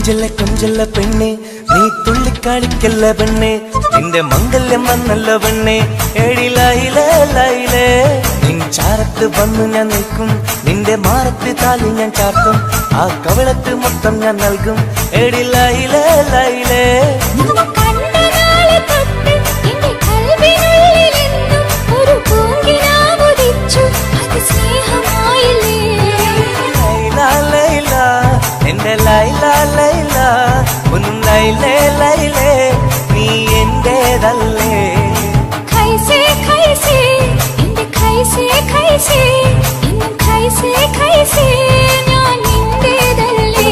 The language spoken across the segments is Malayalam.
കൊഞ്ചല്ല പെണ്ണെ നീ തുള്ളിക്കാളിക്കല്ല പെണ്ണെ നിന്റെ മംഗല്യം വന്നല്ല പെണ്ണെ ഏഴിലായിലേ നിൻ ചാരത്ത് വന്നു ഞാൻ നിൽക്കും നിന്റെ മാറത്ത് താലി ഞാൻ ചാർത്തും ആ കവിളത്ത് മൊത്തം ഞാൻ നൽകും ഏഴിലായിലേ എന്റെ ലൈല ലൈല ഒന്നും ലൈലേ ലൈലേ നീ എന്റേതല്ലേ ഖൈസേ ഖൈസേ എന്റെ ഖൈസേ ഖൈസേ ഇന്നും ഖൈസേ ഖൈസേ ഞാൻ നിന്റേതല്ലേ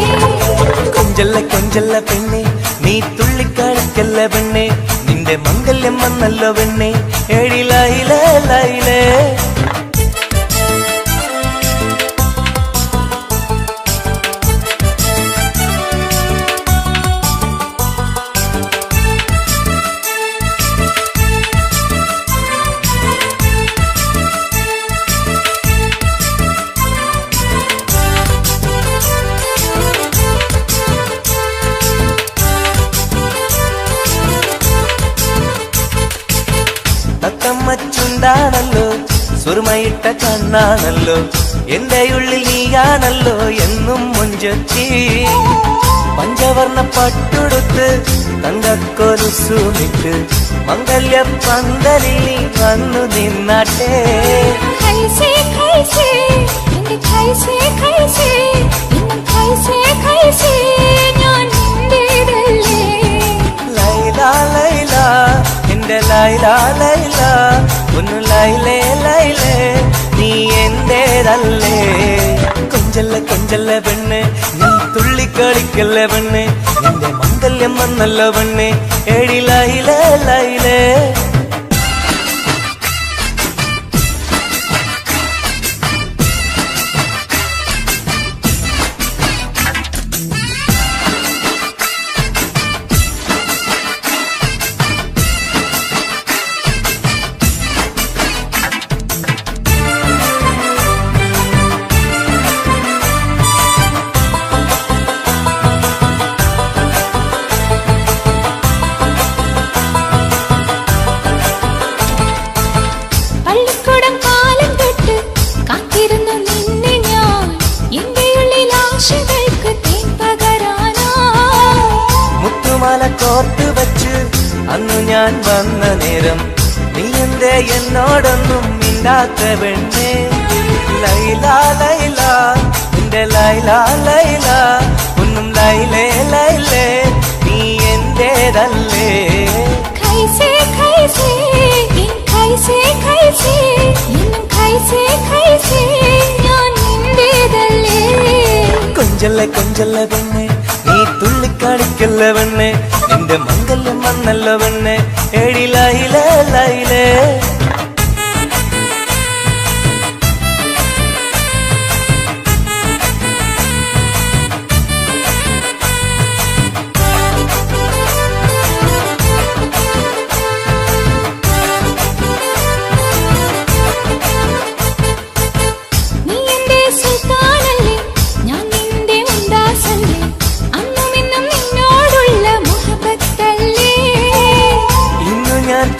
കൊഞ്ചല്ല പെണ്ണെ നീ തുള്ളിക്കളിക്കല്ല പെണ്ണെ നിന്റെ മംഗല്യം വന്നല്ലോ പെണ്ണെ ഏഴിലായിലേ ചുണ്ടാണല്ലോ സുറുമയിട്ട കണ്ണാണല്ലോ എന്റെ ഉള്ളിൽ നീയാണല്ലോ എന്നും മുഞ്ചത്തി പഞ്ചവർണ്ണ പട്ടുടുത്ത് തങ്കക്കൊലുസുമിട്ട് മംഗല്യ പന്തലിൽ നീ വന്നു നിന്നാട്ടെ ഖൈസേ ഖൈസേ എന്റെ ഖൈസേ ഖൈസേ ഇന്നും ഖൈസേ ഖൈസേ ഞാൻ നിന്റേതല്ലേ ലൈല ലൈല എന്റെ ലൈല ലൈല ഒന്ന് ലൈലേ ലൈലേ നീ എന്റേതല്ലേ കൊഞ്ചല്ല പെണ്ണ് നീ തുള്ളിക്കളിക്കല്ല പെണ്ണ് നിന്റെ മംഗല്യം വന്നല്ലോ പെണ്ണ് ഏഴിലായിലേ കോർത്ത് വച്ച് അന്നു ഞാൻ വന്ന നേരം നീ എന്തേ എന്നോടൊന്നും മിണ്ടാത്ത പെണ്ണേ ലൈല ലൈല എന്റെ ലൈല ലൈല ഒന്നും ലൈലേ ലൈലേ നീ എന്റേതല്ലേ ഖൈസേ ഖൈസേ ഖൈസേ ഖൈസേ ഇന്നും ഖൈസേ ഖൈസേ ഞാൻ നിന്റേതല്ലേ കൊഞ്ചല്ല പെണ്ണെ നീ തുള്ളിക്കാളിക്കല്ല പെണ്ണെ നിന്റെ മംഗല്യം വന്നല്ലോ പെണ്ണെ ഏഴിലായിലേ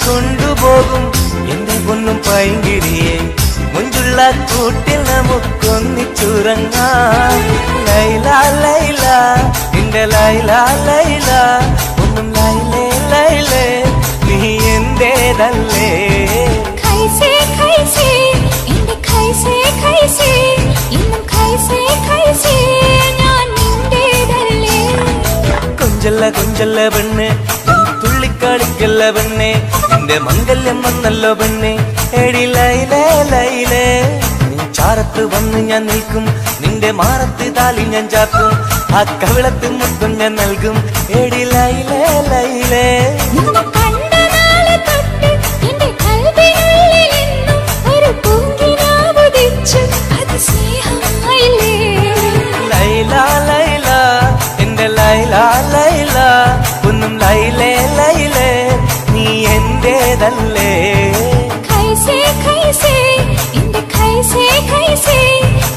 കൊണ്ടുപോകും എന്റെ പൊന്നും പൈങ്കിരിയെ മുഞ്ചുള്ള കൂട്ടിൽ നമുക്കൊന്നിച്ചുറങ്ങാം ലൈല ലൈല എന്റെ ലൈല ലൈല ഒന്നും ലൈലേ ലൈലേ നീ എന്റേതല്ലേ ഖൈസേ ഖൈസേ എന്റെ ഖൈസേ ഖൈസേ ഇന്നും ഖൈസേ ഖൈസേ ഞാൻ നിന്റേതല്ലേ കൊഞ്ചല്ല പെണ്ണ് തുള്ളിക്കാളിക്കല്ല പെണ്ണെ നിന്റെ മംഗല്യം വന്നല്ലോ പെണ്ണെ ഏഴിലായിലേ നീ ചാരത്ത് വന്ന് ഞാൻ നിൽക്കും നിന്റെ മാറത്ത് താലി ഞാൻ ചാർത്തും ആ കവിളത്ത് മുത്തം ഞാൻ നൽകും ഏഴിലായിലേ ലൈല ലൈല എന്റെ ലൈല ലൈല ഒന്നും ലൈലേ ലൈലേ നീ എന്റേതല്ലേ ഖൈസേ ഖൈസേ എന്റെ ഖൈസേ ഖൈസേ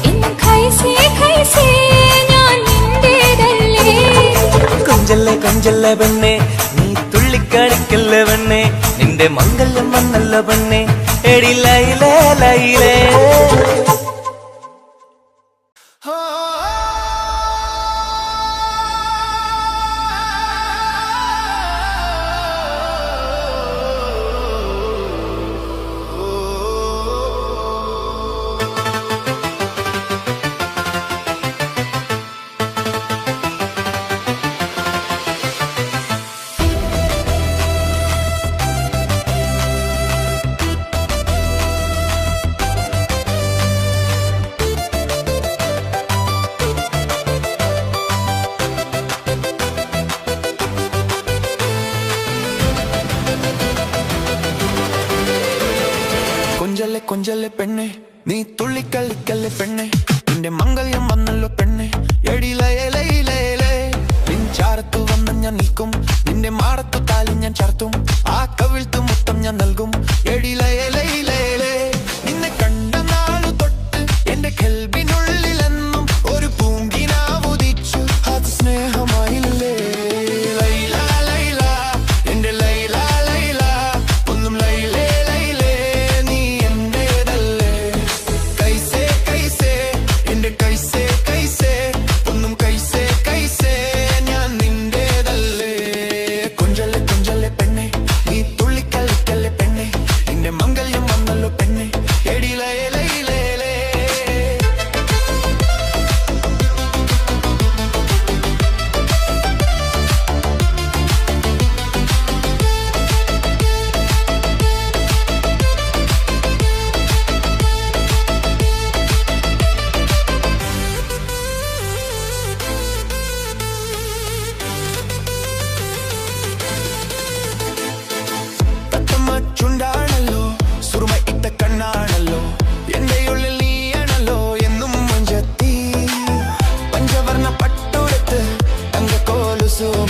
ഇന്നും ഖൈസേ ഖൈസേ ഞാൻ നിന്റേതല്ലേ കൊഞ്ചല്ല പെണ്ണെ നീ തുള്ളിക്കളിക്കല്ല പെണ്ണെ നിന്റെ മംഗല്യം വന്നല്ല പെണ്ണെ എടി ലൈലേ ലൈലേ കൊഞ്ചല്ലേ കൊഞ്ചല്ലേ പെണ്ണെ നീ തുള്ളിക്കളിക്കല്ലേ പെണ്ണെ നിന്റെ മംഗല്യം വന്നല്ലോ പെണ്ണെ എടി ലയലയിലേ നിൻ ചാരത്തു വന്ന് ഞാൻ നിൽക്കും നിന്റെ മാറത്തു താലി ഞാൻ ചാർത്തും ആ കവിൾത്ത് മുത്തം ഞാൻ നൽകും എടി ലയലയിലേ നിന്നെ കണ്ട നാളു തൊട്ട് എന്റെ കൽബിനുള്ളിലെന്നും ഒരു പൂങ്കിനാവുദിച്ചു അത് സ്നേഹമായില്ലേ ലൈല ലൈല എന്റെ ലൈല ലൈല ഒന്നും ലൈലേ ചുണ്ടാണല്ലോ സുറുമ ഇട്ട കണ്ണാണല്ലോ എന്റെ ഉള്ളിൽ നീയാണല്ലോ എന്നും മഞ്ചത്തി പഞ്ചവർണ്ണ പട്ടുടുത്ത് തങ്കക്കോലുസും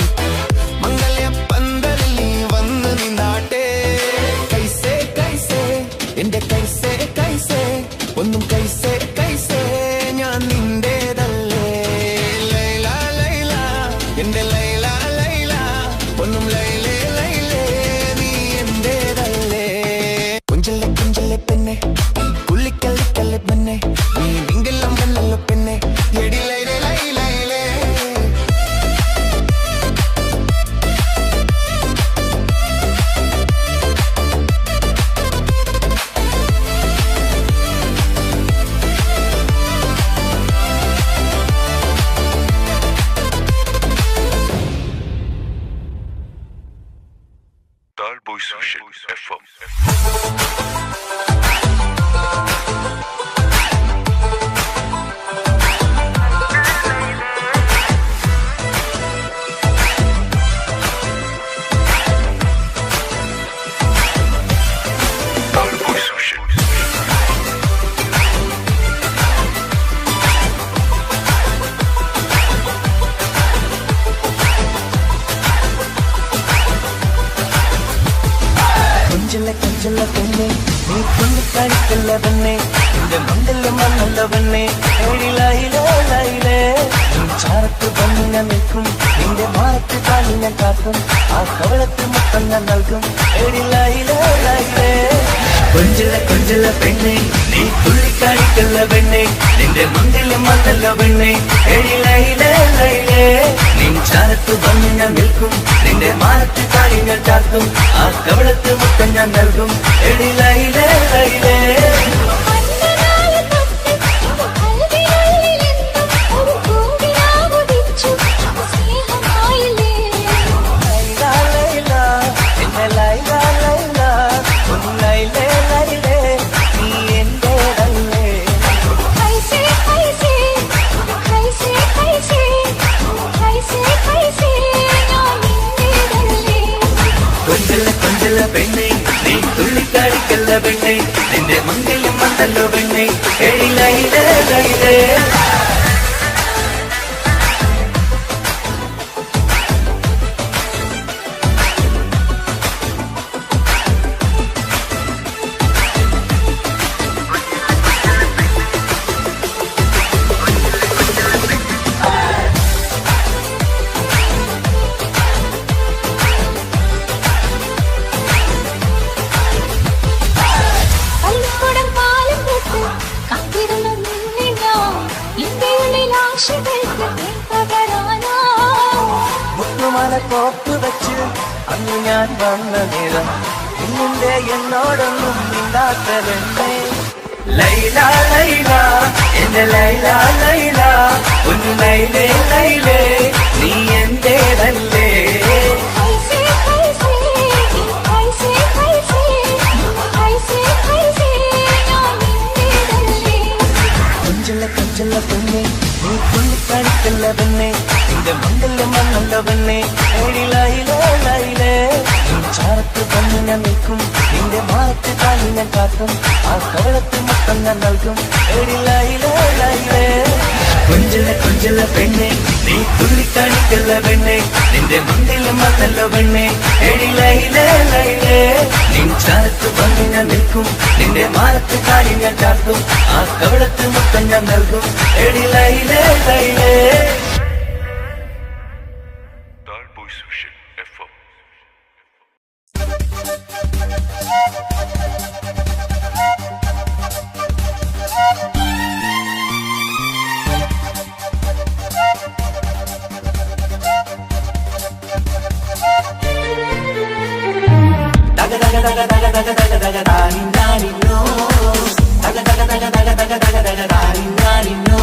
മംഗല്യ പന്തലിൽ നീ വന്ന് നിന്നാട്ടെ കൈസേ കൈസേ എന്റെ കൈസേ കൈസേ ഒന്നും കൈസേ കൈസേ ഞാൻ നിന്റേതല്ലേ ലൈല ലൈല എന്റെ ലൈല ലൈല ഒന്നും ലൈലേ ലൈലേ കൊഞ്ചല്ലേ പെണ്ണെ കുള്ളിക്കല്ലിക്കല്ലേ പെണ്ണെ നീ മിങ്കെല്ലാം കണ്ണല്ലോ പെണ്ണെ എടി ലൈലേ ലൈലേ Talboys FM. കൊഞ്ചല്ല പെണ്ണെ നീ തുള്ളിക്കളിക്കല്ല പെണ്ണെ നിന്റെ മംഗല്യം വന്നല്ല പെണ്ണെ എടി ലൈലേ ലൈലേ നിൻ ചാരത്ത് വന്ന് ഞാൻ നിൽക്കും നിന്റെ മാറത്ത് താലി ഞാൻ കാക്കും ആ കവളത്ത് മുത്തം ഞാൻ നൽകും എടി ലൈലേ ലൈലേ കൊഞ്ചല്ല പെണ്ണെ നീ തുള്ളിക്കളിക്കല്ല പെണ്ണെ നിന്റെ മംഗല്യം വന്നല്ല പെണ്ണെ എടി ലൈലേ ലൈലേ നിൻ ചാരത്ത് വന്ന് ഞാൻ നിൽക്കും നിന്റെ മാറത്ത് താലി ഞാൻ ചാർത്തും ആ കവളത്ത് മുത്തം ഞാൻ നൽകും എടി ലൈലേ ലൈലേ പെണ്ണെ നീ തുള്ളിക്കാടിക്കല്ല പെണ്ണെ നിന്റെ മംഗല്യം വന്നല്ലോ പെണ്ണെ എടി ലൈലേ ലൈലേ പൂമാല കോപ്പ് വെച്ച് അന്ന് ഞാൻ വന്ന നേരം ഇന്നിന്റെ എന്നോടൊന്നും മിണ്ടാത്ത പെണ്ണേ ലൈല ലൈല എന്റെ ലൈല ലൈല ഒന്ന് ലൈലേ ലൈലേ നീ എന്റേതല്ലേ कैसे कैसे कैसे कैसे कैसे कैसे ഞാൻ നിന്റേതല്ലേ കൊഞ്ചുള്ള കൊഞ്ചുള്ള പെണ്ണെ നീ തുള്ളിക്കളിക്കല്ല പെണ്ണെ നിന്റെ മംഗല്യം വന്നല്ല പെണ്ണെ ലൈലേ ലൈലേ ചാരത്ത് വന്ന് ഞാൻ നിൽക്കും നിന്റെ മാറത്ത് താങ്ങി ഞാൻ കാട്ടും ആ കവളത്ത് മൊത്തം ഞാൻ നൽകും ലൈലേ ലൈലേ കൊഞ്ചുള്ള കൊഞ്ചുള്ള പെണ്ണെ നീ തുള്ളിക്കളിക്കല്ല പെണ്ണെ നിന്റെ മംഗല്യം വന്നല്ല പെണ്ണെ ലൈലേ ലൈലേ നിൻ ചാരത്ത് വന്ന് ഞാൻ നിൽക്കും നിന്റെ മാറത്ത് താങ്ങി ഞാൻ കാട്ടും ആ കവളത്ത് മൊത്തം ഞാൻ നൽകും ലൈലേ ലൈലേ Tall Boy Social FM. daga daga daga daga daga daga daga dani dani no daga daga daga daga daga daga daga dani dani no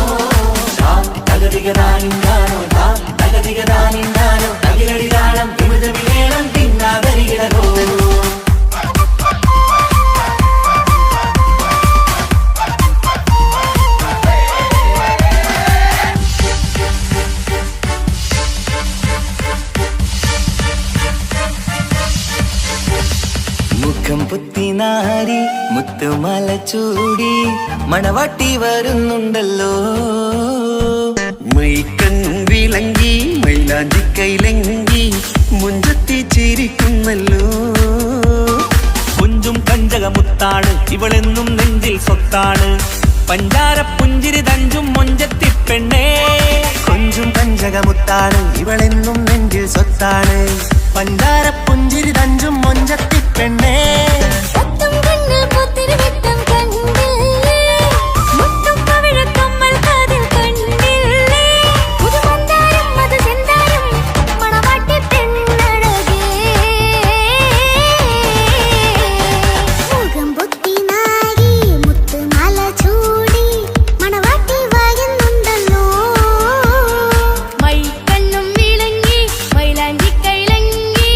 daga diga dani dano daga diga dani dano dagiladi dalam imuje vilelam tinna verigidaro മുഖം പുത്തിനാരി മുത്തുമല ചൂടി മണവാട്ടി വരുന്നുണ്ടല്ലോ മൈക്കൺ വിളങ്ങി മൈലാഞ്ചി കൈലങ്കി മുഞ്ചത്തി ചിരിക്കുന്നല്ലോ കുഞ്ചും കഞ്ചകമുത്താണ് ഇവളെന്നും നെഞ്ചിൽ സ്വത്താണ് പഞ്ചാര പുഞ്ചിരി തഞ്ചും മൊഞ്ചത്തി പെണ്ണേ കൊഞ്ചും പഞ്ചകമുത്താണ് ഇവളെന്നും നെഞ്ചിൽ സ്വത്താണ് പഞ്ചാര പുഞ്ചിരി തഞ്ചും മൊഞ്ചത്തി പെണ്ണേ പത്തും കണ്ണിൽ പൊത്തിരി വെട്ടം കണ്ടില്ലേ മുത്തും പവിഴക്കമ്മൽ കാതിൽ കണ്ടില്ലേ പുതുമന്ദാരം അത് ചെന്താരം മണവാട്ടി പെണ്ണഴകേ മുഖം പൊത്തി നാരി മുത്തുമാല ചൂടി മണവാട്ടി വരുന്നുണ്ടല്ലോ മൈക്കണ്ണും വിളങ്ങി മൈലാഞ്ചി കൈലങ്ങി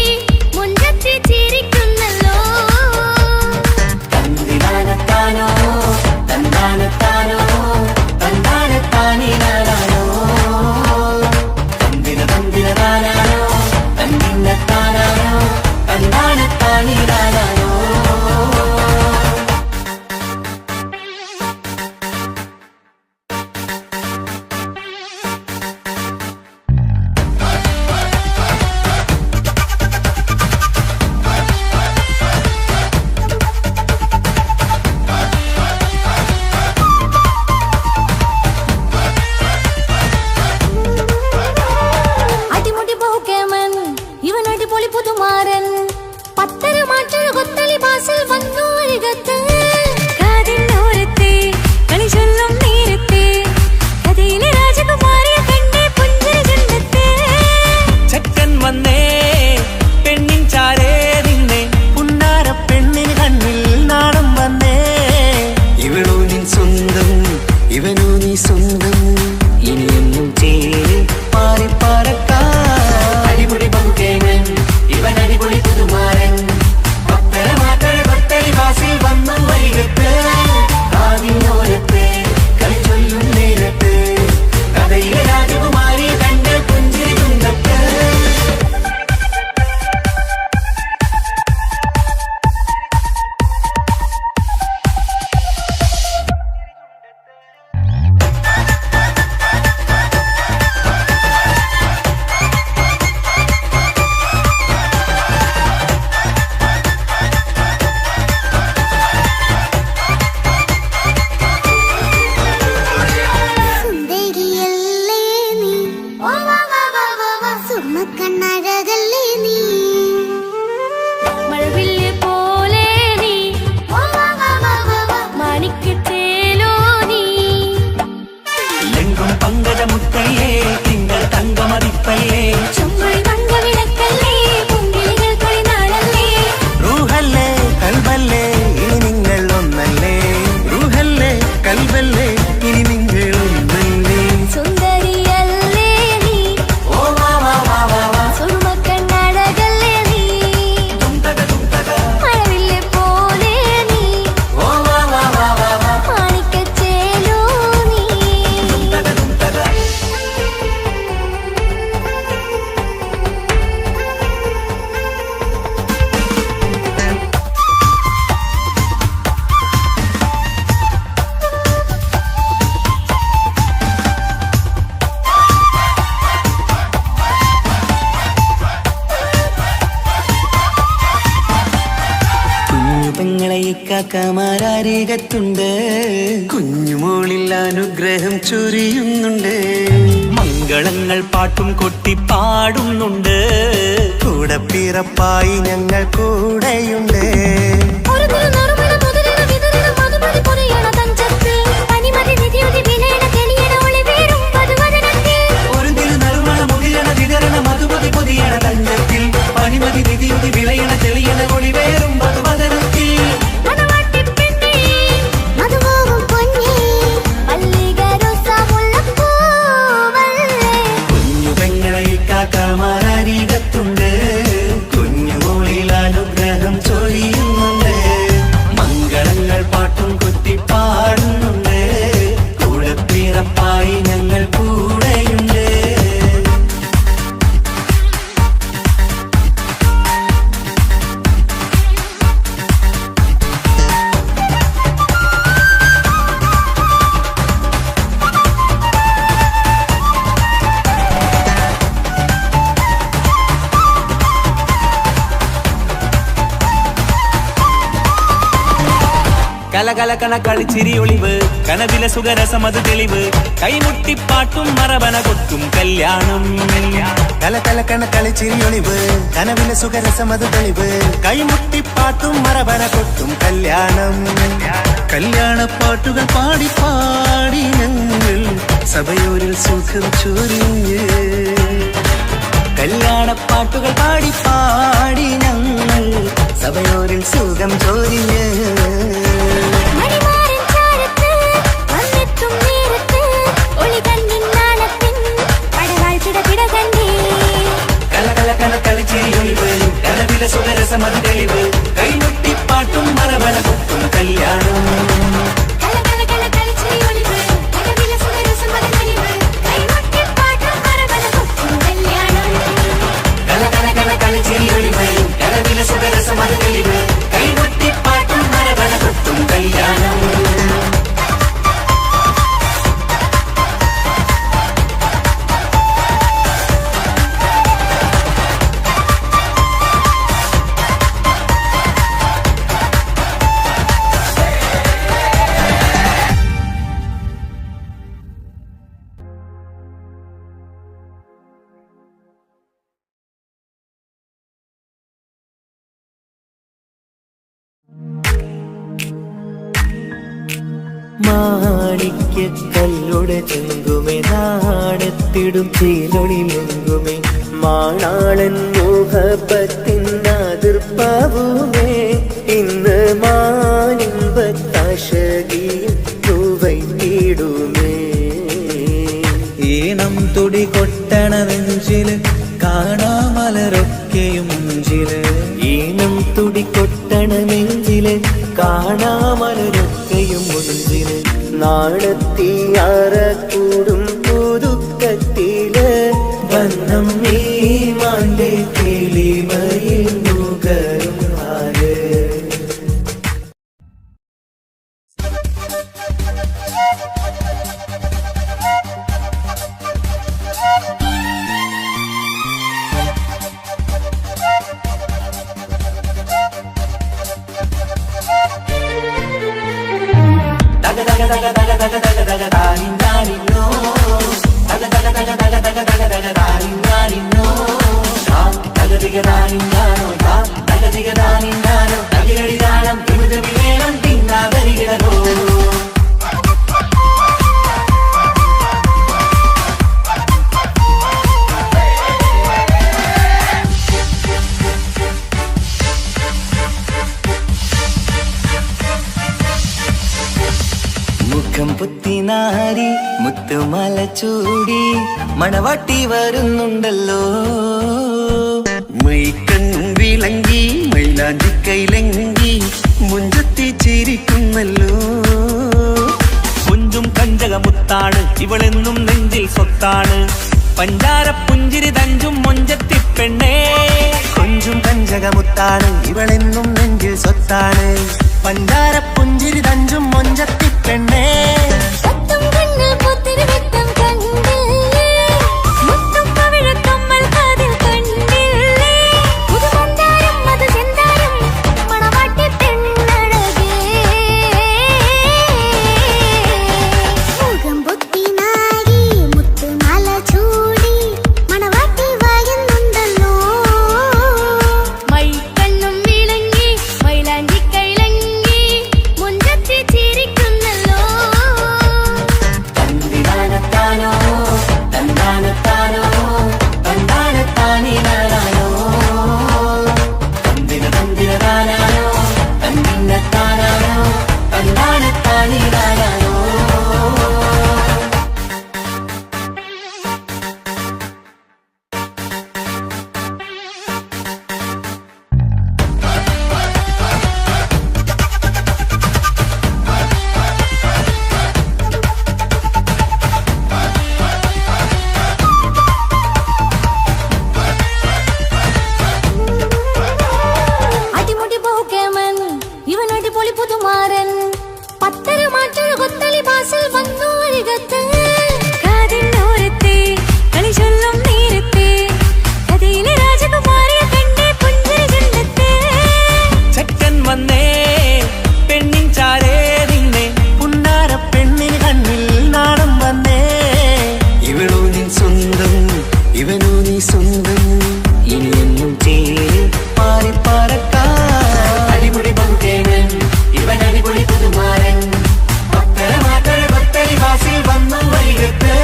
കാക്കമാരരികത്തുണ്ട്, കുഞ്ഞുമോളിൽ അനുഗ്രഹം ചൊരിയുന്നുണ്ട്. മംഗളങ്ങൾ പാട്ടും കൊട്ടി പാടുന്നുണ്ട്, കൂടെ പിറപ്പായി ഞങ്ങൾ കൂടെയുണ്ട്. ഒരു നറുമണ മുതിരണ വിതരണ മധുമതി പൊരിയണ തഞ്ചത്ത് പനിമതി നിധിയുതി വിലയണ തെളിയണ ഒളിവേറും പതുവദനത്തിൽ. ഒരു തിരുനറുമണ മുതിരണ വിതരണ മധുമതി പൊതിയണ തഞ്ചത്തിൽ പനിമതി നിധിയുതി വിളയണ തെളിയണ ഒളിവേറും മധുവദനത്തിൽ. മണവാട്ടിപ്പെണ്ണേ മധുപോകും പൊന്നേ മല്ലിക റോസ മുല്ലപ്പൂവല്ലേ. കുഞ്ഞു പെങ്ങളെ കാക്കമാരരികത്തുണ്ട്, കുഞ്ഞുമോളിൽ അനുഗ്രഹം ചൊരിയുന്നുണ്ട്. മംഗളങ്ങൾ പാട്ടും കൊട്ടി പാടുന്നുണ്ട്, കൂടെ പിറപ്പായി ഞങ്ങൾ കൂടെയുണ്ട്. കലകലകണ കളിച്ചിരി ഒളിവ്, കനവില സുഖരസമത് തെളിവ്, കൈമുട്ടിപ്പാട്ടും മറവന കൊട്ടും കല്യാണം. കലകലകണ കളിച്ചിരിയൊളിവ്, കനവിലെ സുഖരസമത് തെളിവ്, കൈമുട്ടിപ്പാട്ടും മറവന കൊട്ടും കല്യാണം. കല്യാണപ്പാട്ടുകൾ പാടി പാടി ഞങ്ങൾ സഭയോരിൽ സുഖം ചൊരിഞ്ഞ്. കല്യാണപ്പാട്ടുകൾ പാടി പാടി ഞങ്ങൾ സഭയോരിൽ സുഖം ചൊരിഞ്ഞ്. മണിമാരൻ ചാരത്ത് വന്നെത്തും നേരത്ത് ഒളികണ്ണിൻ നാളത്തിൻ പടവാഴ്ചിട പിടകണ്ടേ. കലകലകണ കളിച്ചിരി ഒളിവ്, കനവില സുഖരസമത് തെളിവ്, കൈമുട്ടിപ്പാട്ടും മറവന കൊട്ടും കല്യാണം. കലകലകണ കളിച്ചിരി ഒളിവ്, കനവില സുഖരസമത് തെളിവ്, കൈമുട്ടിപ്പാട്ടും മറവന കൊട്ടും കല്യാണം. കലകലകണ കളിച്ചിരി ഒളിവ്, കനവില സുഖരസമത് തെളിവ്, കൈമുട്ടിപ്പാട്ടും മറവന കൊട്ടും കല്യാണം. മാണിക്യക്കല്ലുടെ ചെങ്കുമേ നാണത്തിടും ചീലൊളിലെങ്കുമേ മാണാളൻ മോഹപ്പത്തിൻ അതിർപ്പാവുമേ ഇന്ന് മാനിമ്പത്താശകിയും തൂവൈത്തിടുമേ. ഈണം തുടി കൊട്ടണ നെഞ്ചില് കാണാമലരൊക്കെയും മുഞ്ചില്, ഈണം തുടി കൊട്ടണ നെഞ്ചില് കാണാമലരൊക്കെയും മുഞ്ചില്, നാണത്തിയാറ കൂടും പുതുക്കത്തില് ബന്ധം ഈ മാന്റെ കിളിമയിൽ നുകരും ആര്. മുഖം പുത്തിനാരി മുത്തുമല ചൂടി മണവാട്ടി വരുന്നുണ്ടല്ലോ. മൈക്കണ്ണും വിളങ്ങി മൈലാഞ്ചി കൈലങ്കി മുഞ്ചത്തി ചിരിക്കുന്നല്ലോ. കൊഞ്ചും കഞ്ചകമുത്താണ് ഇവളെന്നും നെഞ്ചിൽ സ്വത്താണ്, പഞ്ചാര പുഞ്ചിരി തഞ്ചും മൊഞ്ചത്തി പെണ്ണേ. കൊഞ്ചും കഞ്ചകമുത്താണ് ഇവളെന്നും നെഞ്ചിൽ സ്വത്താണ്, പഞ്ചാര പുഞ്ചിരി തഞ്ചും മൊഞ്ചത്തി പെണ്ണേ. സത്തും കണ്ണിൽ പൊത്തിരി വെട്ടം കണ്ടില്ലേ, മുത്തും പവിഴക്കമ്മൽ കാതിൽ കണ്ടില്ലേ, പുതുമന്ദാരം മധുചന്ദാരം മണവാട്ടി പെണ്ണഴകേ. സ്വന്തം ഇനി എന്നും ചേരി പാറി പറക്കാൻ അടിപൊളി ബഹുദേവൻ ഇവൻ അടിപൊളി പുതുമാരൻ ഭക്തര മാറ്റഴ ഭക്തരി വാസിൽ വന്നു വൈകത്ത്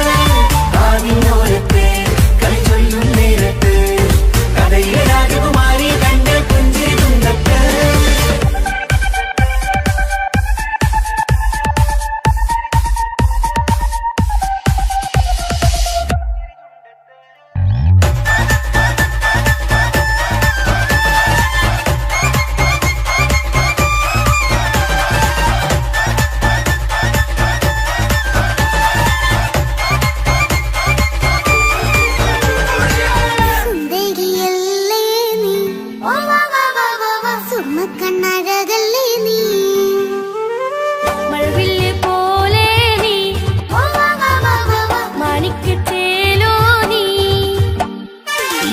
ആവിനോരത്ത് കളി ചൊല്ലും നേരത്ത് കഥയിലെ രാജകുമാരി കണ്ട് പുഞ്ചിരി തുണ്ടത്ത് സുന്ദരിയല്ലേ നീ സുമക്കണ്ണഴകല്ലേ നീ മഴവില്ല് പോലെ നീ മാണിക്കച്ചേലോ നീ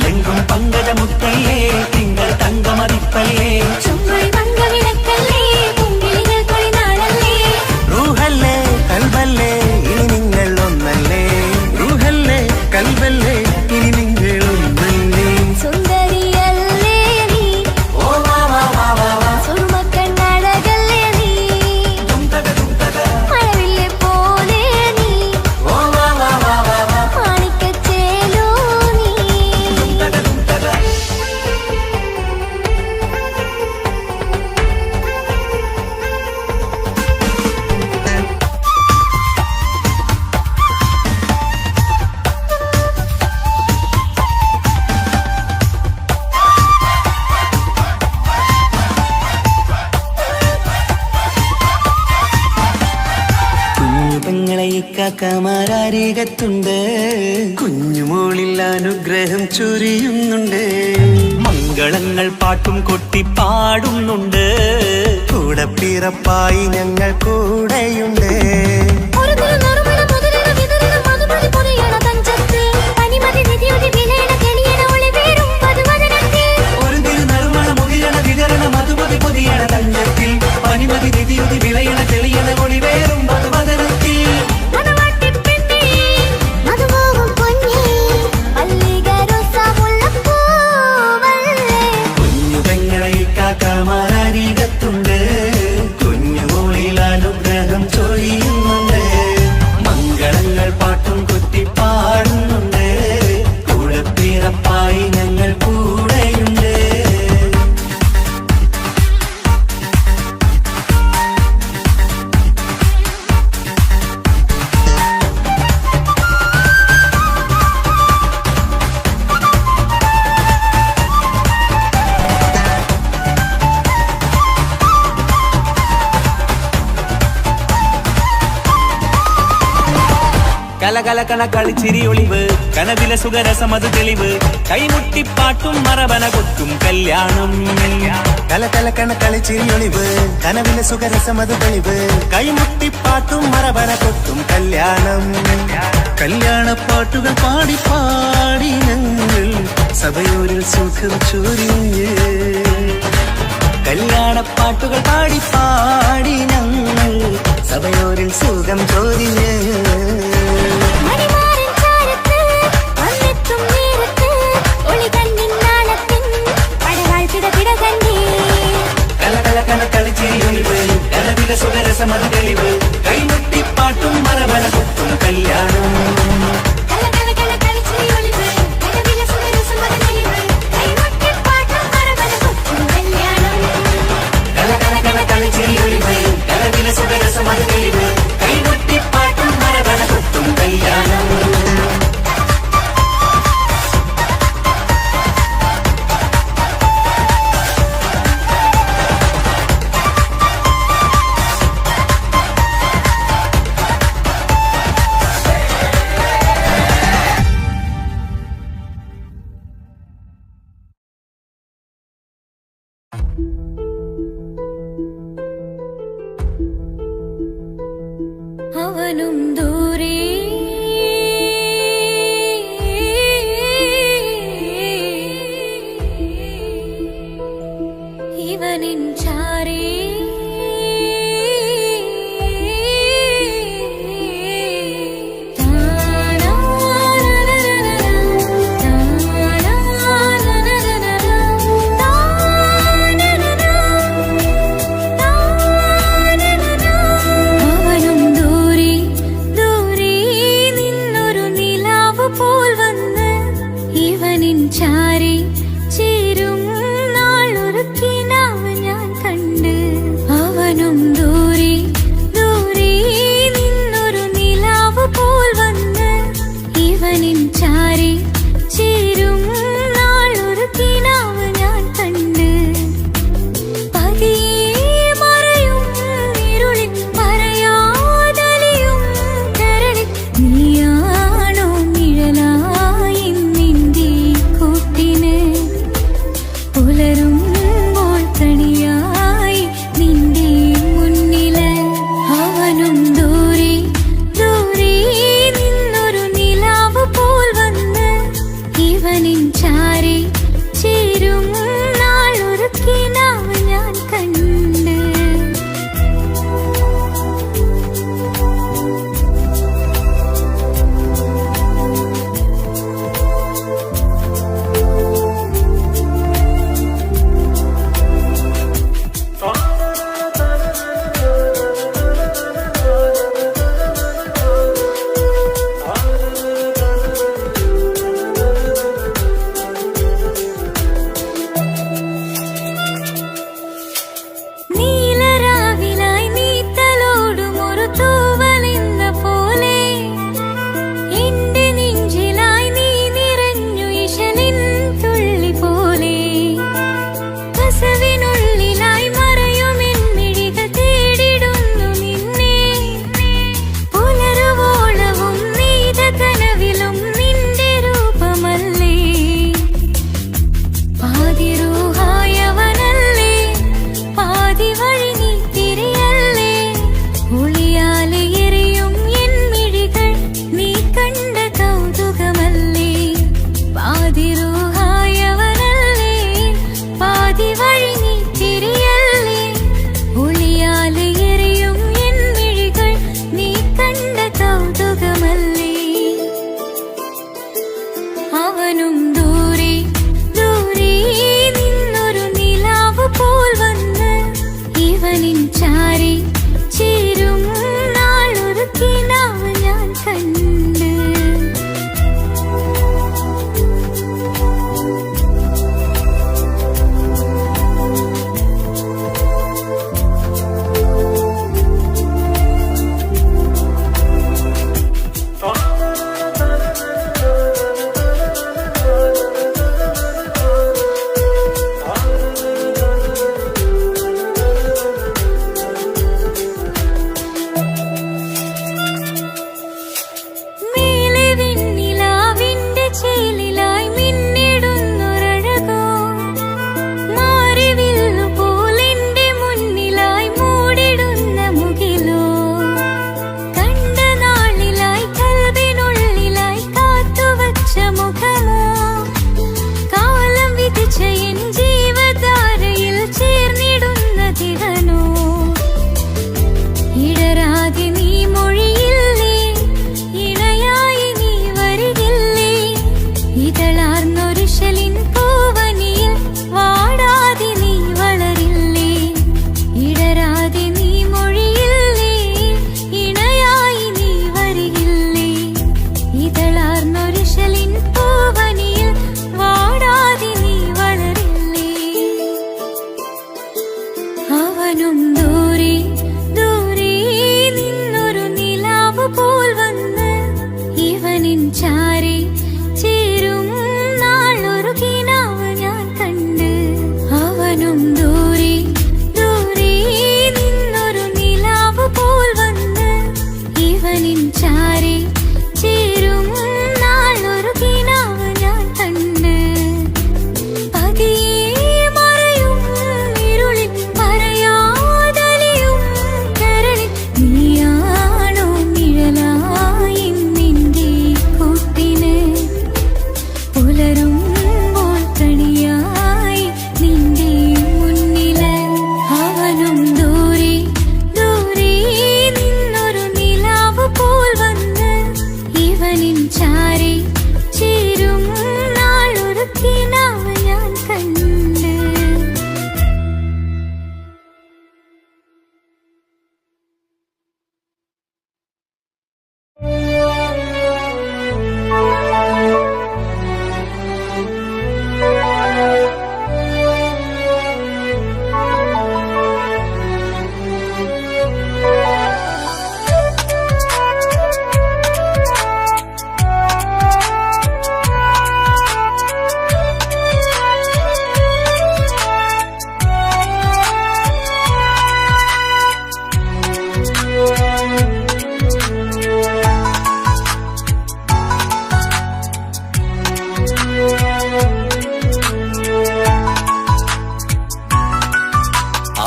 എങ്കും പങ്കജമുത്തല്ലേ തിങ്കൾ തങ്കമതിപ്പല്ലേ ചുങ്കുഴി മങ്കവിളക്കല്ലേ പൂങ്കിളികൾ കൊളിനാളല്ലേ റൂഹല്ലേ കൽബല്ലേ ഇനി നിങ്ങൾ ഒന്നല്ലേ റൂഹല്ലേ കൽബല്ലേ ഇനി നിങ്ങൾ ഒന്നല്ലേ സുന്ദരിയല്ലേ നീ ഓ വാ വാ വാ വാ വാ സുറുമക്കണ്ണഴകല്ലേ നീ മഴവില്ല് പോലെ നീ ഓ വാ വാ വാ വാ വാ മാണിക്കച്ചേലോ നീ കുഞ്ഞു പെങ്ങളെ ഇക്കാക്കമാരാരികത്തുണ്ട് കുഞ്ഞുമോളിൽ അനുഗ്രഹം ചൊരിയുന്നുണ്ട് മംഗളങ്ങൾ പാട്ടും കൊട്ടി പാടുന്നുണ്ട് കൂടെ പിറപ്പായി ഞങ്ങൾ കൂടെയുണ്ട് ഒരു തിരുനറുമണ മുതിരണ വിതരണ മധുമതി പൊതിയണ തഞ്ചത്തിൽ പനിമതി നിധിയുതി വിലയണ തെളിയണ ഒളിവേറും വധുവദനത്തിൽ ഒരു തിരുനറുമണ മുകിരണ വിതരണ മധുമതി പൊതിയണ തഞ്ചത്തിൽ പനിമതി നിധിയുതി വിളയണ തെളിയണ ഒളിവേറും മധുവദനത്തിൽ മണവാട്ടിപ്പെണ്ണേ മധുപോകും പൊന്നേ മല്ലികരൊസമുള്ളപ്പൂവല്ലേ കുഞ്ഞു പെങ്ങളെ കാക്കമാരികത്തുണ്ട് കുഞ്ഞുമോളിൽ അനുഗ്രഹം ചൊരിയുന്നുണ്ട് മംഗളങ്ങൾ പാട്ടും കൊട്ടി പാടുന്നുണ്ട് കൂടെ പിറപ്പായി ഞങ്ങൾ കൂടെയുണ്ട് കലകലകണ കളിച്ചിരി ഒളിവ് കനവിലെ സുഖരസമത് തെളിവ് കൈമുട്ടിപ്പാട്ടും മറവന കൊട്ടും കല്യാണം കലകലക്കണ കളിച്ചിരിയൊളിവ് കനവിലെ സുഖരസമത് തെളിവ് കൈമുട്ടിപ്പാട്ടും മറവന കൊട്ടും കല്യാണം കല്യാണപ്പാട്ടുകൾ പാടി പാടി ഞങ്ങൾ സഭയോരിൽ സുഖം ചൊരിഞ്ഞ് കല്യാണപ്പാട്ടുകൾ പാടി പാടി ഞങ്ങൾ സഭയോരിൽ സുഖം ചൊരിഞ്ഞ് മണിമാരൻ ചാരത്ത് വന്നെത്തും നേരത്ത് ഒളികണ്ണിൻ നാളത്തിൻ പടവാൾ പിടപിട കണ്ണീ കലകലകണ കളിച്ചിരി ഒളിവ് കനവിലെ സുഖരസമത് തെളിവ് കൈമുട്ടിപ്പാട്ടും മറവന കൊട്ടും കല്യാണം കലകലകണ കളിച്ചിരി ഒളിവ് കനവിലെ സുഖരസമത് തെളിവ് കൈമുട്ടിപ്പാട്ടും മറവന കൊട്ടും കല്യാണം കലകലകണ കളിച്ചിരി ഒളിവ് കനവിലെ സുഖരസമത് തെളിവ് കൈമുട്ടിപ്പാട്ടും മറവന കൊട്ടും കല്യാണം ചാരി ചേരും നാളൊരുക്കിനാവ് ഞാൻ കണ്ട് അവനും ദൂരെ ദൂരെ നിന്നൊരു നിലാവ് പോൽ വന്ന് ഇവനിൻ ചാരി ചേരും നാളൊരുക്കിനാവ് ഞാൻ കണ്ട് പതിയെ മറയും ഇരുളിൽ പറയാതലിയും കരളിൽ നീയാണോ നിഴലായി നിന്റെ കൂട്ടിന് പുലരുമ്പോൾ കണിയായി നിന്റെ മുന്നില് അവനും ദൂരെ ദൂരെ നിന്നൊരു നിലാവ് പോൽ വന്ന് ഇവനിൻ ചാരി ചേരും നാളൊരുക്കിനാവ് ഞാൻ കണ്ട് നീലരാവിലായി നീ തലോടും ഒരു തൂവലെന്ന പോലെ എന്റെ നെഞ്ചിലായി നീ നിറഞ്ഞു ഇശലിൻ തുള്ളി പോലെ കസവിനുള്ളിലായി മറയുമെൻ മിഴികൾ തേടിടുന്നു നിന്നെ പുലരുവോളവും നീത കനവിലും നിന്റെ രൂപമല്ലേ പാതിരൂഹായവനല്ലേ പാതി വഴി നീ തിരിയല്ലേ ഒളിയാലെ എറിയും എൻ മിഴികൾ നീ കണ്ട കൗതുകമല്ലേ പാതിരൂഹായവനല്ലേ പാതി വഴി നീ തിരിയല്ലേ ഒളിയാലെ എറിയും എൻ മിഴികൾ നീ കണ്ട കൗതുകമല്ലേ അവനും ദൂരെ ദൂരെ നിന്നൊരു നിലാവ് പോൽ വന്ന് ഇവനിൻ ചാരി ചേരും നാളൊരുക്കിനാവ് ഞാൻ കണ്ട് മേലെ വിണ്ണിലാവിന്റെ ചേലിലായി മിന്നിടുന്നൊരഴകോ മാറിവില്ലു പോലെന്റെ മുന്നിലായി മൂടിടുന്ന മുകിലോ കണ്ട നാളിലായി കൽവിനുള്ളിലായി കാത്തുവച്ച മുഖമോ കാലം വിധിച്ച എൻ ജീവധാരയിൽ ചേർന്നിടുന്ന തികനോ ഇടരാതെ നീ മൊഴിയില്ലേ ഇണയായി നീ വരികില്ലേ ഇതളാർന്നൊരിശലിൻ പൂവനിയിൽ വാടാതെ നീ വളരില്ലേ ഇടരാതെ നീ മൊഴിയില്ലേ ഇണയായി നീ വരികില്ലേ ഇതളാർന്നൊരിശലിൻ പൂവനിയിൽ വാടാതെ നീ വളരില്ലേ അവനും ദൂരെ ദൂരെ നിന്നൊരു നിലാവ് പോൽ വന്ന് ഇവനിൻ ചാരി ചേരും നാളൊരുക്കിനാവ് ഞാൻ കണ്ട് അവനും ദൂരെ ദൂരെ നിന്നൊരു നിലാവ് പോൽ വന്ന് ഇവനിൻ ചാരി ചേരും നാളൊരുക്കിനാവ് ഞാൻ കണ്ട് പതിയെ മറയും ഇരുളിൽ പറയാതലിയും കരളിൽ നീയാണോ നിഴലായി നിന്റെ കൂട്ടിന് പുലരുമ്പോൾ കണിയായി നിന്റെ മുന്നില് അവനും ദൂരെ ദൂരെ നിന്നൊരു നിലാവ് പോൽ വന്ന് ഇവനിൻ ചാരി ചേരും നാളൊരുക്കിനാവ് ഞാൻ കണ്ട്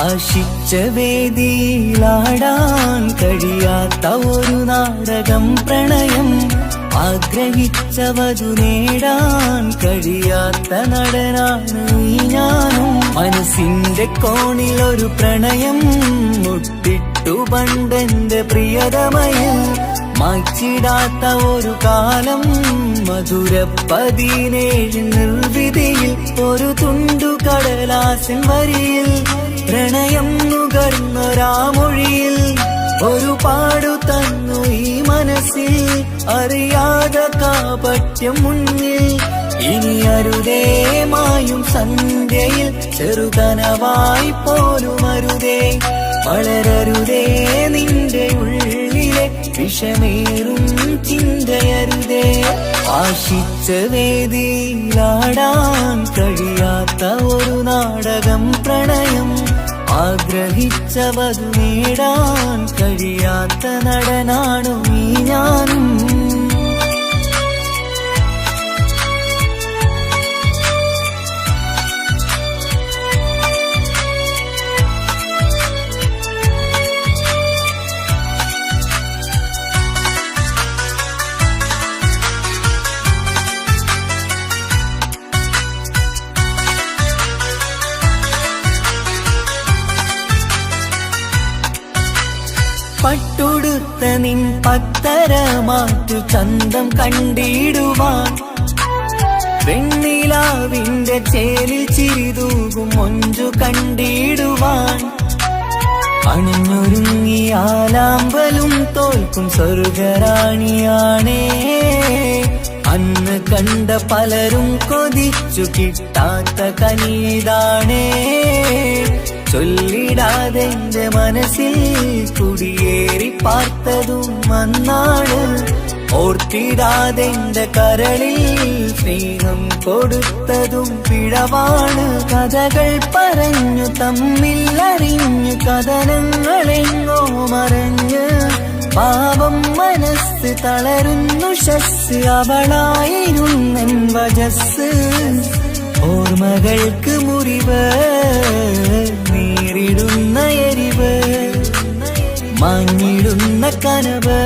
ആശിച്ച വേദിയിലാടാൻ കഴിയാത്ത ഒരു നാടകം പ്രണയം, ആഗ്രഹിച്ചവതു നേടാൻ കഴിയാത്ത നടനാണ് ഈ ഞാനും. മനസ്സിന്റെ കോണിൽ ഒരു പ്രണയം മുട്ടിട്ടു പണ്ടെന്റെ പ്രിയതമയിൽ, മായ്ച്ചിടാത്ത ഒരു കാലം മധുര 17 നിർവിധിയിൽ, ഒരു തുണ്ടു കടലാസിൻ വരിയിൽ പ്രണയം നുകർന്നൊരാമൊഴിയിൽ ഒരു പാടു തന്നു ഈ മനസ്സിൽ, അറിയാതെ കാപട്യം മുന്നിൽ. ഇനി അരുതേ മായും സന്ധ്യയിൽ ചെറുകനവായി പോലും അരുതേ, വളരരുതേ നിന്റെ ഉള്ളിലെ വിഷമേറും ചിന്തയരുതേ. ആശിച്ച വേദിയിലാടാൻ കഴിയാത്ത ഒരു നാടകം പ്രണയം, ആഗ്രഹിച്ചവതു നേടാൻ കഴിയാത്ത നടനാണു ഈ ഞാനും. പട്ടുടുത്ത നിൻ പത്തരമാറ്റു ചന്തം കണ്ടിടുവാൻ, വെണ്ണിലാവിന്റെ ചേലിൽ ചിരിതൂകും മൊഞ്ചു കണ്ടിടുവാൻ, അണിഞ്ഞൊരുങ്ങിയാലാമ്പലും തോൽക്കും സ്വർഗറാണിയാണേ. അന്ന് കണ്ട പലരും കൊതിച്ചു കിട്ടാത്ത കനീതാണേ, ചൊല്ലിടാതെ എന്റെ മനസ്സിൽ കുടിയേറി പാർത്തതും അന്നാണ്, ഓർത്തിടാതെ എന്റെ കരളിൽ സ്നേഹം കൊടുത്തതും പിഴവാണ്. കഥകൾ പറഞ്ഞു തമ്മിൽ അറിഞ്ഞു കഥനങ്ങളെങ്ങോ മറഞ്ഞ്, പാവം മനസ്സ് തളരുന്നു ശസ്, അവളായിരുന്നെൻ വജസ്. ഓർമ്മകൾക്ക് മുറിവ് നേരിടുന്ന എരിവ്, മാഞ്ഞിടുന്ന കനവ്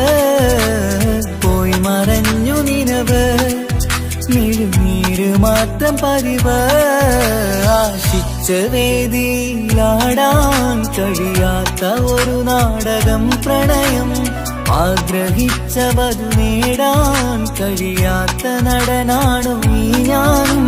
പോയി മറഞ്ഞു നിനവ്, നീര് മാത്രം പതിവ്. ആശിച്ച വേദിയിലാടാൻ കഴിയാത്ത ഒരു നാടകം പ്രണയം, ആഗ്രഹിച്ചവതു നേടാൻ കഴിയാത്ത നടനാണു ഈ ഞാനും.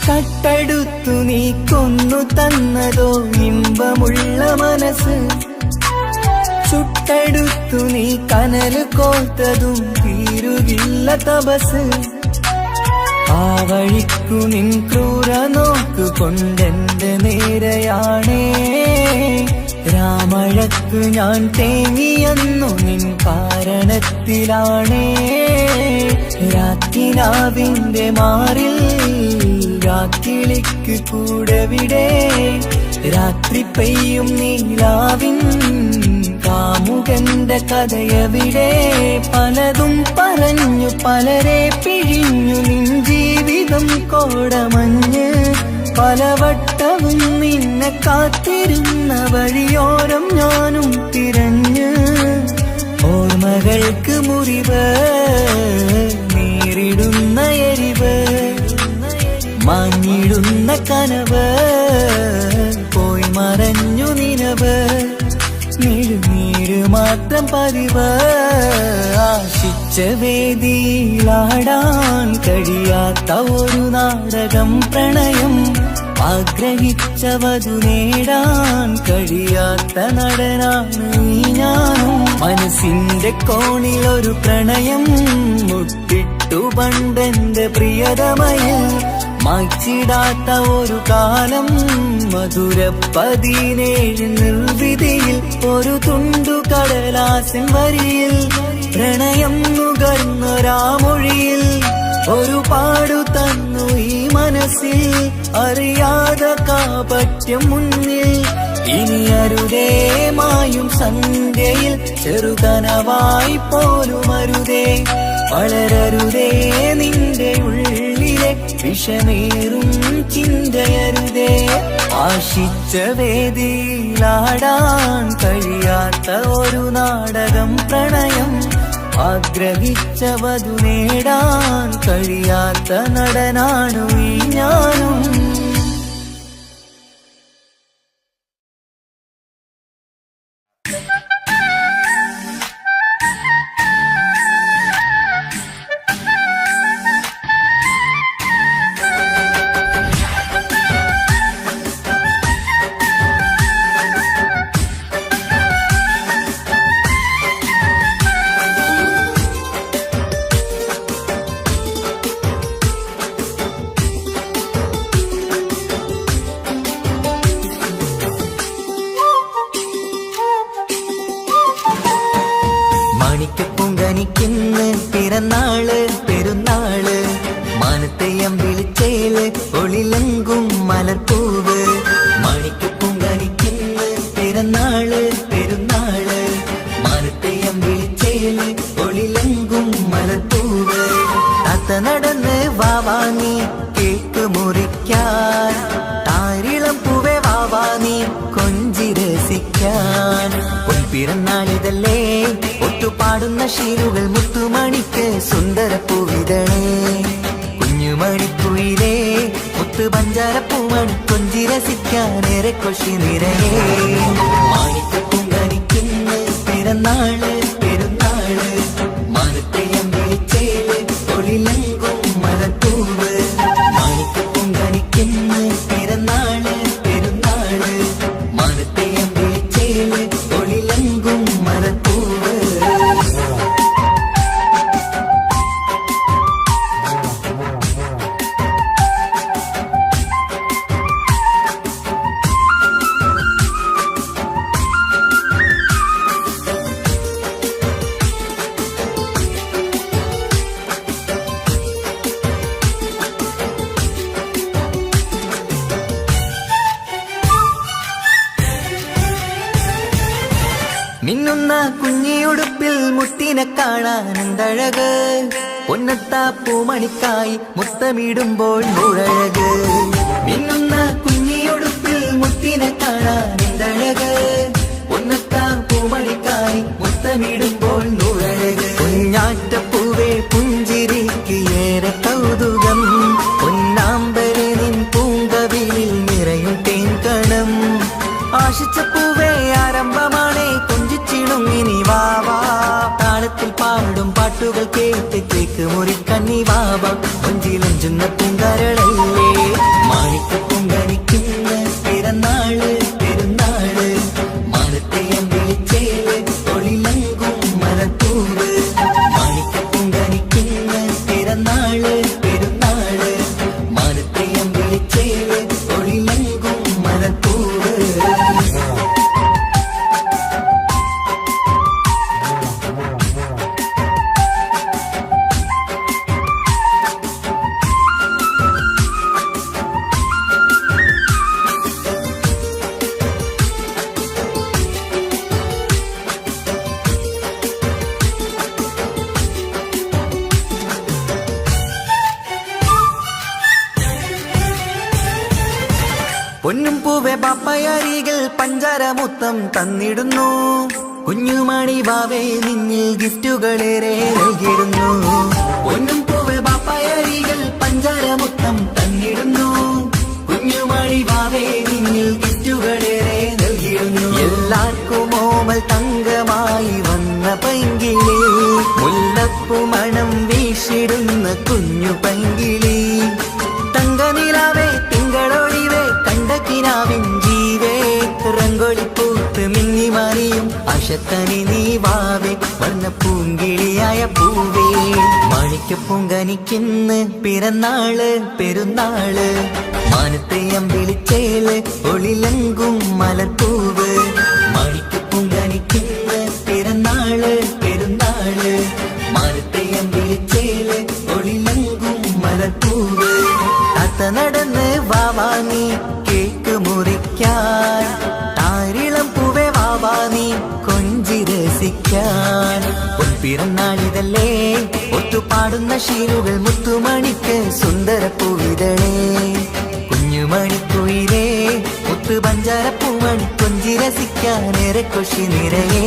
കട്ടെടുത്തു നീ കൊന്നു തന്നതോ ഇമ്പമുള്ള മനസ്സ്, ചുട്ടെടുത്തു നീ കനല് കോർത്തതും തീരുകില്ല തപസ്. ആ വഴിക്കു നിൻ ക്രൂര നോക്കു കൊണ്ടെന്റെ നേരെയാണേ, രാമഴക്കു ഞാൻ തേങ്ങിയെന്നു നിൻ കാരണത്തിലാണേ. രാത്തിനാവിന്റെ മാറിൽ രാക്കിളിക്ക് കൂടവിടെ, രാത്രി പെയ്യും നീലാവിൻ കാമുകന്റെ കഥയവിടെ. പലതും പറഞ്ഞു പലരെ പിഴിഞ്ഞു നിൻ ജീവിതം കോടമഞ്ഞ്, പലവട്ടവും നിന്നെ കാത്തിരുന്ന വഴിയോരം ഞാനും തിരഞ്ഞ്. ഓർമ്മകൾക്ക് മുറിവ് നേരിടുന്ന എരിവ്, മാഞ്ഞിടുന്ന കനവ് പോയി മറഞ്ഞു നിനവ്, നീര് മാത്രം പതിവ്. ആശിച്ച വേദിയിലാടാൻ കഴിയാത്ത ഒരു നാടകം പ്രണയം, ആഗ്രഹിച്ചവതു നേടാൻ കഴിയാത്ത നടനാണ് ഈ ഞാനും. മനസ്സിന്റെ കോണിൽ ഒരു പ്രണയം മുട്ടിട്ടു പണ്ടെന്റെ പ്രിയതമയിൽ, മായ്ച്ചിടാത്ത ഒരു കാലം മധുര 17 നിർവിധിയിൽ ഒരു തുണ്ടു കടലാസിൻ വരിയിൽ പ്രണയം നുകർന്നൊരാമൊഴിയിൽ ഒരു പാടു തന്നു ഈ മനസ്സിൽ അറിയാതെ കാപട്യം മുന്നിൽ ഇനി അരുതേ മായും സന്ധ്യയിൽ ചെറുകനവായി പോലും അരുതേ വളരരുതേ നിന്റെ ഉള്ളിലെ വിഷമേറും ചിന്തയരുതേ ആശിച്ച വേദിയിലാടാൻ കഴിയാത്ത ഒരു നാടകം പ്രണയം ആഗ്രഹിച്ച വധു നേടാൻ കഴിയാത്ത നടനാണു ഈ ഞാനും മാണിക്കപ്പൂങ്കനിക്കിന്ന് പിറന്നാള് പെരുന്നാള് മാനത്തെയം വിളിച്ചേല് ഒളിലെങ്കും മലർപ്പൂവ് മാണിക്കപ്പൂങ്കനിക്കിന്ന് പിറന്നാള് പെരുന്നാള് മാനത്തെയം വിളിച്ചേല് ഒളിലെങ്കും മലർപ്പൂവ് താത്ത നടന്ന് വാവാനി കേക്ക് മുറിക്കാൻ താരിളം പൂവേ വാവാനി കൊഞ്ചി രസിക്കാൻ പിറന്നാളിതല്ലേ ഒത്തുപാടുന്ന ശീലുകൾ മുത്തുമണിക്ക് സുന്ദരപ്പൂവിതളേ കുഞ്ഞുമണിക്കുയിലേ മുത്തു പഞ്ചാരപ്പൂമണി കൊഞ്ചി രസിക്കാനേറെ കൊശി നിറയേ മാണിക്കപ്പൂങ്കനിക്കിന്ന് പിറന്നാള് പെരുന്നാള് മാനത്തെയം വിളിച്ചേല് ഒളിലെങ്കും മലർപ്പൂവ് മാണിക്കപ്പൂങ്കനിക്കിന്ന് പിറന്നാള് പെരുന്നാള് മാനത്തെയം വിളിച്ചേല് ഒളിലെങ്കും മലർപ്പൂവ് മിന്നുന്ന കുഞ്ഞിയുടുപ്പിൽ മുത്തിനെ കാണാൻ എന്തഴക് പൊന്നത്താ പൂമണിക്കായി മുത്തമിടുമ്പോൾ മുഴഴക് മിന്നുന്ന കുഞ്ഞിയുടുപ്പിൽ മുത്തിനെ കാണാൻ എന്തഴക് പൊന്നത്താ പൂമണിക്കായി മുത്തമിടുമ്പോൾ മുഴഴക് കുഞ്ഞാറ്റപ്പൂവേ പുഞ്ചിരിക്ക് ഏറെ കൗതുകം പൊന്നാമ്പരെ നിൻ പൂങ്കവിളിൽ നിറയും തേൻകണം ആശിച്ച പൂവേ ആരംഭമാണേ കൊഞ്ചിച്ചിടും ഇനി വാവാ താളത്തിൽ പാടും പാട്ടുകൾ കേട്ട് കേക്ക് മുറിക്കണ്ണി വാവ കൊഞ്ചിലഞ്ചുന്ന പൂങ്കരളല്ലേ മാണിക്കപ്പൂങ്കനിക്കുന്ന പിറന്നാള് പെരുന്നാള് മാനത്തെയം വിളിച്ചേല് ഒളിലെങ്കും മലർപ്പൂവ് മാണിക്കപ്പൂങ്കനിക്കുന്ന പിറന്നാള് പെരുന്നാള് മാനത്തെയം വിളിച്ചേല് ഒളിലെങ്കും മലർപ്പൂവ് പൊന്നും പൂവെ പാപ്പയരികൾ പഞ്ചാരമുത്തം തന്നിടുന്നു കുഞ്ഞുമണി ബാവേ നിന്നിൽ ഗിഫ്റ്റുകളേറെ നൽകിടുന്നു പൊന്നും പൂവെ പാപ്പയരികൾ പഞ്ചാരമുത്തം തന്നിടുന്നു കുഞ്ഞുമണി ബാവേ നിന്നിൽ ഗിഫ്റ്റുകളേറെ നൽകിടുന്നു എല്ലാവർക്കും ഓമൽ തങ്കമായി വന്ന പൈങ്കിളി മുല്ലപ്പൂ മണം വീശിടുന്ന കുഞ്ഞു പൈങ്കിളി തങ്കനിലാവേ തിങ്കളൊഴിവേ കണ്ടക്കിനാവിൻ ജീവേ റംഗോളിപ്പൂത്ത് മിന്നി മാറിയും അശത്തനി നീ വാവേ വർണ്ണ പൂങ്കിളിയായ പൂവേ മാണിക്കപ്പൂ പൂങ്കനിക്കിന്ന് പിറന്നാള് പെരുന്നാള് മാനത്തെ അമ്പിളിച്ചേല് ഒളിലങ്കും മലർപ്പൂവ് മാണിക്ക് പൂങ്കനിക്കിന്ന് പിറന്നാള് പെരുന്നാള് മാനത്തെ അമ്പിളിച്ചേല് ഒളിലങ്കും മലർപ്പൂവ് താത്ത നടന്ന് വാവാനി കേക്ക് മുറിക്കാൻ താരിളം പൂവേ വാവാനി കൊഞ്ചി രസിക്കാൻ പിറന്നാളിതല്ലേ ഒത്തുപാടുന്ന ശീലുകൾ മുത്തുമണിക്ക് സുന്ദരപ്പൂവിതളേ കുഞ്ഞുമണിക്കുയിലേ മുത്തു പഞ്ചാരപ്പൂമണി കൊഞ്ചി രസിക്കാനേറെ കൊഷി നിറയേ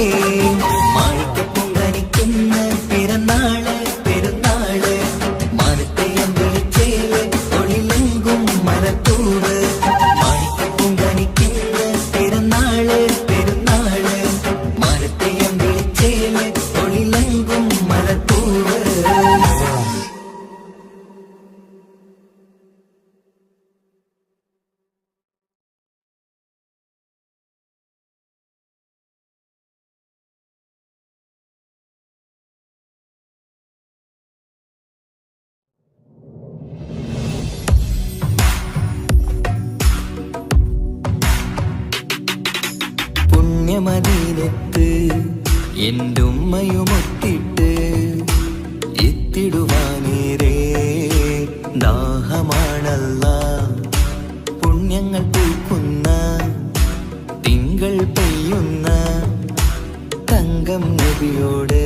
മാണിക്ക പൂങ്കനിക്കുന്ന പിറന്നാള് പെരുന്നാള് മാനത്തെ അമ്പിളിച്ചേല് ഒളിലെങ്കും മലത്തൂവ് മാണിക്ക പൂങ്കനിക്കുന്ന പിറന്നാള് പെരുന്നാള് മാനത്തെ അമ്പിളിച്ചേല് ഒളിലെങ്കും മലത്തൂവ്. പുണ്യമദീനത്ത് എൻ്റെ ഉമ്മയുമൊത്തിട്ട് എത്തിടുവാനേരേ ദാഹമാണല്ല പുണ്യങ്ങൾ പൂക്കുന്ന തിങ്കൾ പെയ്യുന്ന തങ്കം നബിയോട്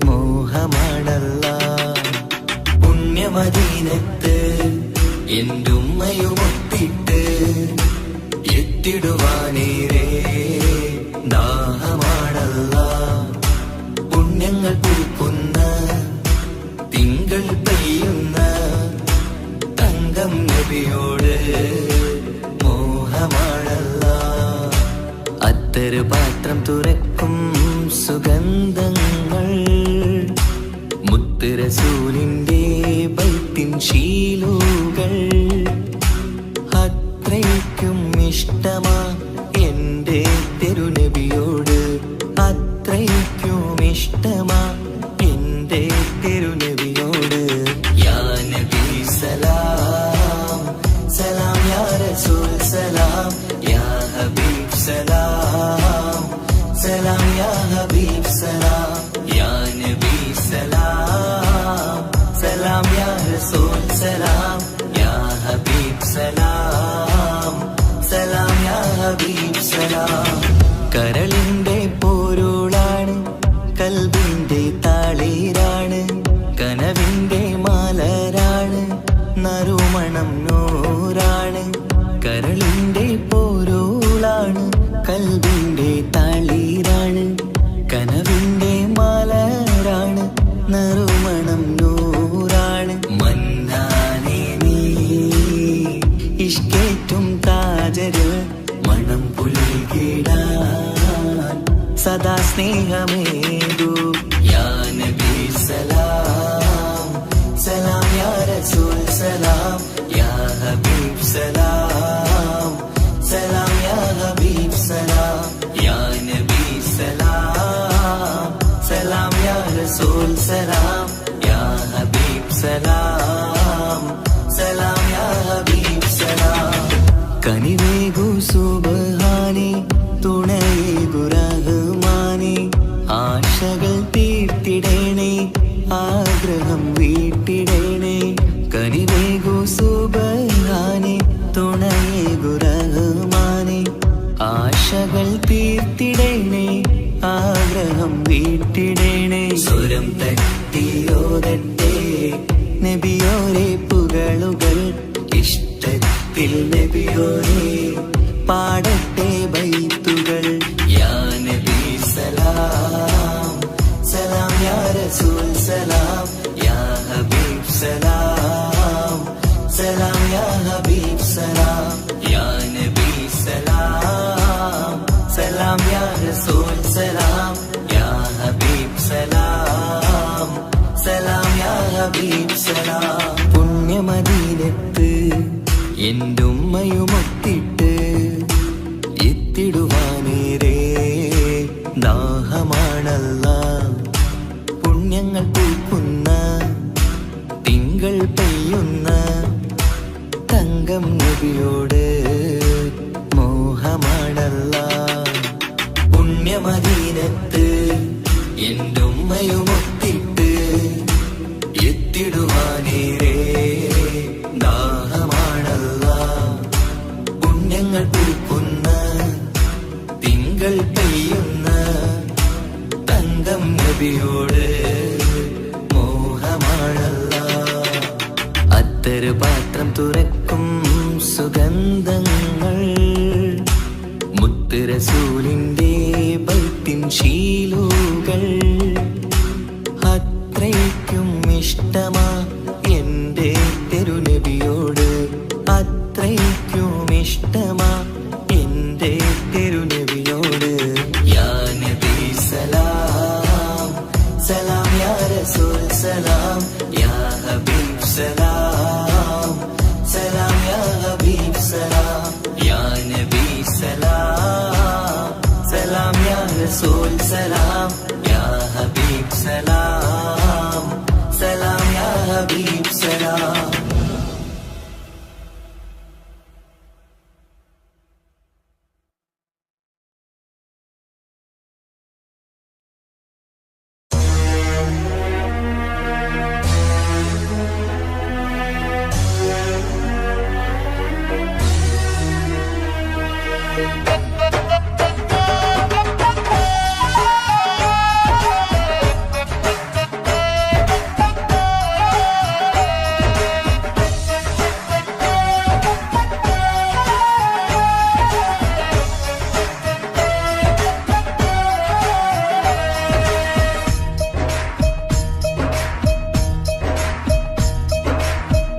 മോഹമാണല്ല പുണ്യമദീനത്ത് എൻ്റെ ഉമ്മയുമൊത്തിട്ട് എത്തിടുവാനേരേ ദാഹമാണല്ല പുണ്യങ്ങൾ പൂക്കുന്ന തിങ്കൾ പെയ്യുന്ന തങ്കം നബിയോട് മോഹമാണല്ല അത്തരു പാത്രം തുറക്കും സുഗന്ധങ്ങൾ മുത്ത് റസൂലിന്റെ ബൈത്തിൻ ശീലുകൾ അത്രയ്ക്കും ഇഷ്ടമാ എൻ്റെ തിരുനബിയോട് അത്രയ്ക്കും ഇഷ്ടമാ എൻ്റെ തിരുനബിയോട് യാ നബി സലാം സലാം യാ റസൂൽ സലാം യാ ഹബീബ് സലാം സലാം യാ ഹബീബ് സലാം യാ നബി സലാം സലാം യാ റസൂൽ സലാം യാ ഹബീബ് സലാം സലാം യാ ഹബീബ് സലാം. കരളിന്റെ പോരുളാണ് കൽബിന്റെ താളീരാണ് കനവിന്റെ മാലരാണ് നറുമണം നൂറാണ് കരളിന്റെ പോരുളാണ് കൽബിന്റെ താളീരാണ് കനവിന്റെ മാലരാണ് നറുമണം നൂറാണ് മന്നാനേ നീ ഇഷ്കേറ്റും താജര് മണം പുൽകിടാൻ സദാ സ്നേഹമേതു യാ നബി സലാം സലാം യാ റസൂൽ സലാം യാ ഹബീബ് സലാം സലാം യാ ഹബീബ് സലാം യാ നബി സലാം സലാം യാ റസൂൽ സലാം യാ ഹബീബ് സലാം സലാം യാ ഹബീബ് സലാം. കനിവേഗു സുബ്ഹാനേ തുണയേകു റഹ്മാനേ ആശകൾ തീർത്തിടേണേ ആഗ്രഹം വീട്ടിടേണേ കനിവേഗു സുബ്ഹാനേ തുണയേകു റഹ്മാനേ ആശകൾ തീർത്തിടേണേ ആഗ്രഹം വീട്ടിടേണേ സ്വരം തട്ടിയോതട്ടെ നബിയോരെ പുകളുകൾ ഇഷ്ടത്തിൽ നബിയോരെ പാടട്ടെ ബൈത്തുകൾ യാ നബി സലാം സലാം യാ റസൂൽ സലാം യാ ഹബീബ് സലാം സലാം യാ ഹബീബ് സലാം യാ നബി സലാം സലാം യാ റസൂൽ സലാം യാ ഹബീബ് സലാം സലാം യാ ഹബീബ് സലാം. പുണ്യമദീനത്ത് എൻ്റെ ഉമ്മയുമൊത്തിട്ട് എത്തിടുവാനേരേ ദാഹമാണല്ല പുണ്യങ്ങൾ പൂക്കുന്ന പൂക്കുന്ന തിങ്കൾ പെയ്യുന്ന തങ്കം നബിയോട് മോഹമാണല്ല. അത്തര് പാത്രം തുറക്കും സുഗന്ധങ്ങൾ മുത്ത് റസൂലിന്റെ ബൈത്തിൻ ശീലുകൾ അത്രയ്ക്കും ഇഷ്ടമാ എന്റെ തിരുനബിയോട്. അത്രയ്ക്കും ഇഷ്ടമാ എന്റെ തിരുനബിയോട്. യാ നബി സലാം സലാം യാ റസൂൽ സലാം യാ ഹബീബ് സലാം സലാം യാ ഹബീബ് സലാം യാ നബി സലാം സലാം യാ റസൂൽ സലാം യാ ഹബീബ് സലാം സലാം യാ ഹബീബ് സലാം.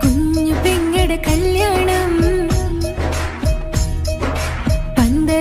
കുഞ്ഞു പെങ്ങടെ കല്യാണം പന്തലിൽ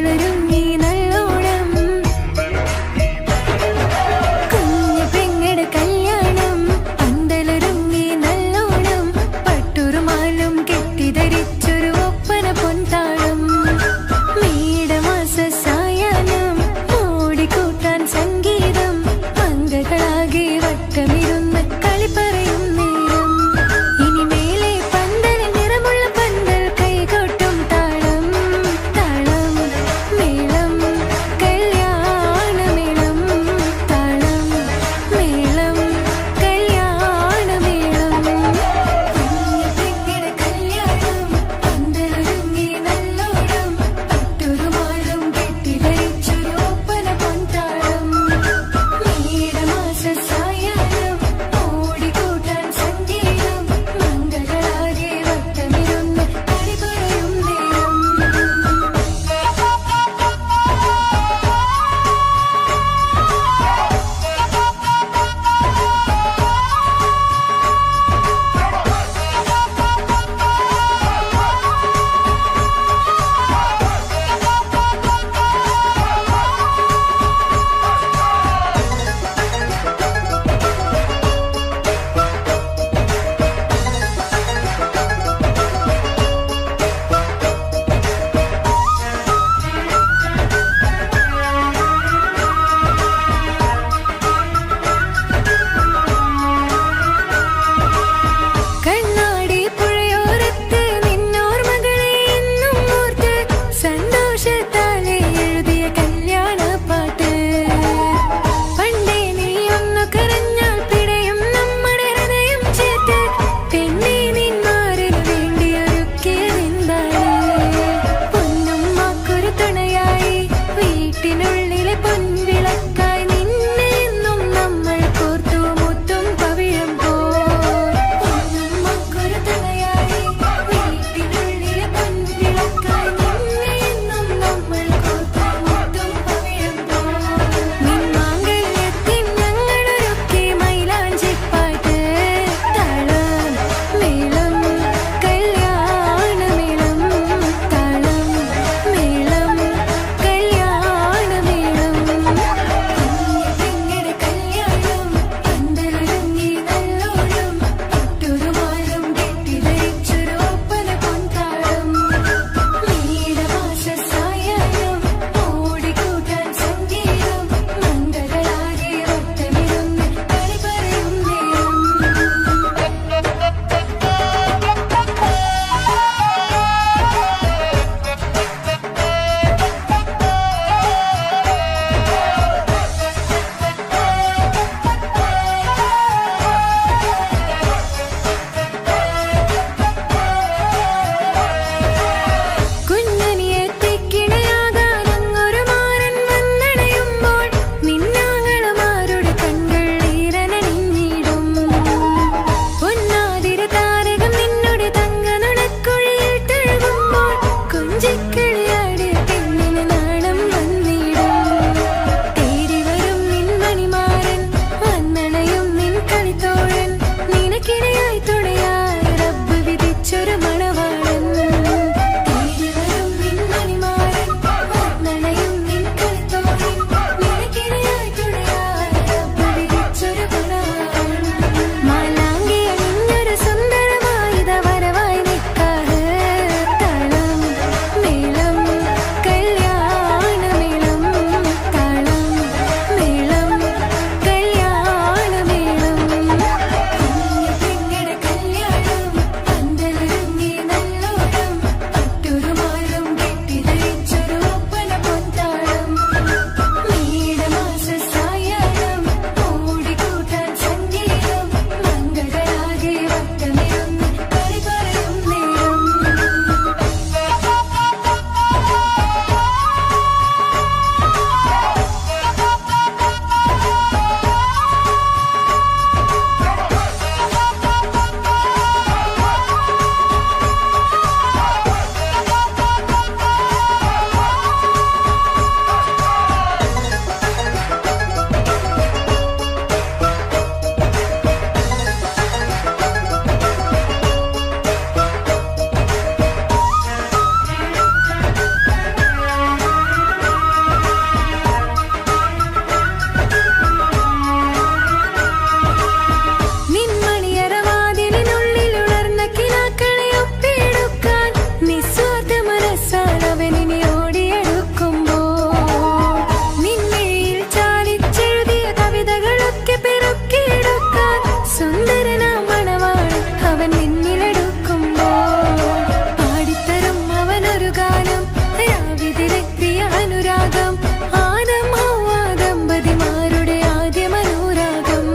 രാവിതിലെ പ്രിയ അനുരാഗം ആദം ഹവ്വ ദമ്പതിമാരുടെ ആദ്യ മനോരാഗം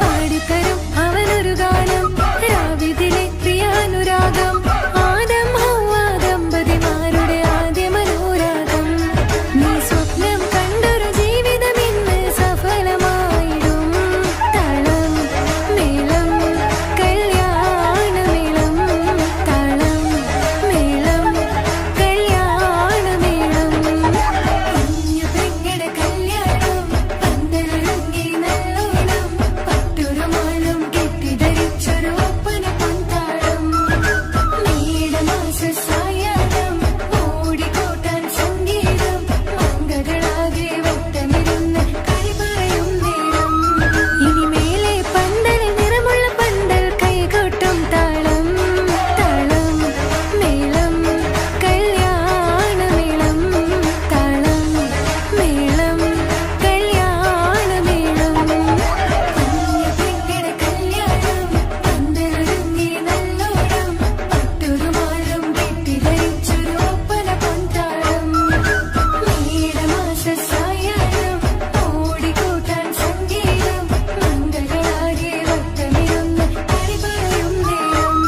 പാടിത്തരും അവനൊരു ഗാനം രാവിതിലെ പ്രിയ അനുരാഗം ആദം ഹവ്വ ദമ്പതിമാരുടെ ആദ്യ മനോരാഗം നീ സ്വപ്നം കണ്ടൊരു ജീവിതം ഇന്ന് സഫലമായിടും താളം മേളം കല്യാണമേളം താളം മേളം കല്യാണമേളം കുഞ്ഞു പെങ്ങളുടെ കല്യാണം പന്തലൊരുങ്ങി നല്ലോണം പട്ടുരുമാലും കെട്ടിധരിച്ചൊരു ഒപ്പന പൊൻതാളം മേടമാസ സായാഹ്നം ഓടിക്കോട്ടാൻ സംഗീതം മംഗളാകെ വട്ടമിരുന്ന് കളി പറയും നേരം ഇനി മേലെ പന്തൽ നിറമുള്ള പന്തൽ കൈകൊട്ടും താളം താളം മേളം കല്യാണമേളം താളം മേളം കല്യാണമേളം കുഞ്ഞു പെങ്ങളുടെ കല്യാണം പന്തലൊരുങ്ങി നല്ലോണം പട്ടുരുമാലും കെട്ടിധരിച്ചൊരു ഒപ്പന പൊൻതാളം മേടമാസ സായാഹ്നം ഓടിക്കൂട്ടാൻ സംഗീതം മംഗളാകെ വട്ടമിരുന്ന് കളി പറയും നേരം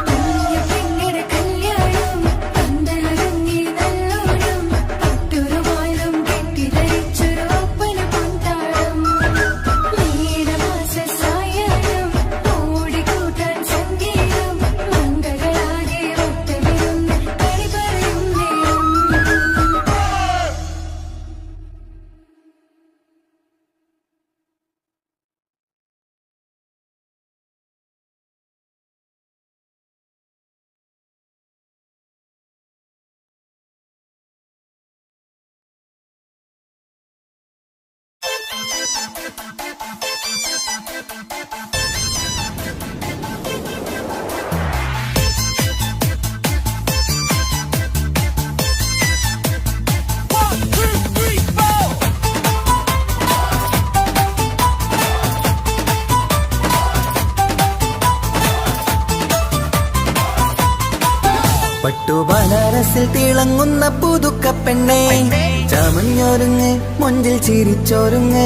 കുഞ്ഞു പെങ്ങളുടെ കല്യാണം പന്തലൊരുങ്ങി നല്ലോണം പട്ടുരുമാലും കെട്ടിധരിച്ചൊരു ഒപ്പന പൊൻതാളം മേടമാസ സായാഹ്നം ഓടിക്കൂട്ടാൻ സംഗീതം മംഗളാകെ വട്ടമിരുന്ന് കളി പറയും നേരം പട്ടു ബനാറസിൽ തിളങ്ങുന്ന പുതുക്ക പെണ്ണെ ചമഞ്ഞൊരുങ്ങ് മൊഞ്ചിൽ ചിരിച്ചൊരുങ്ങ്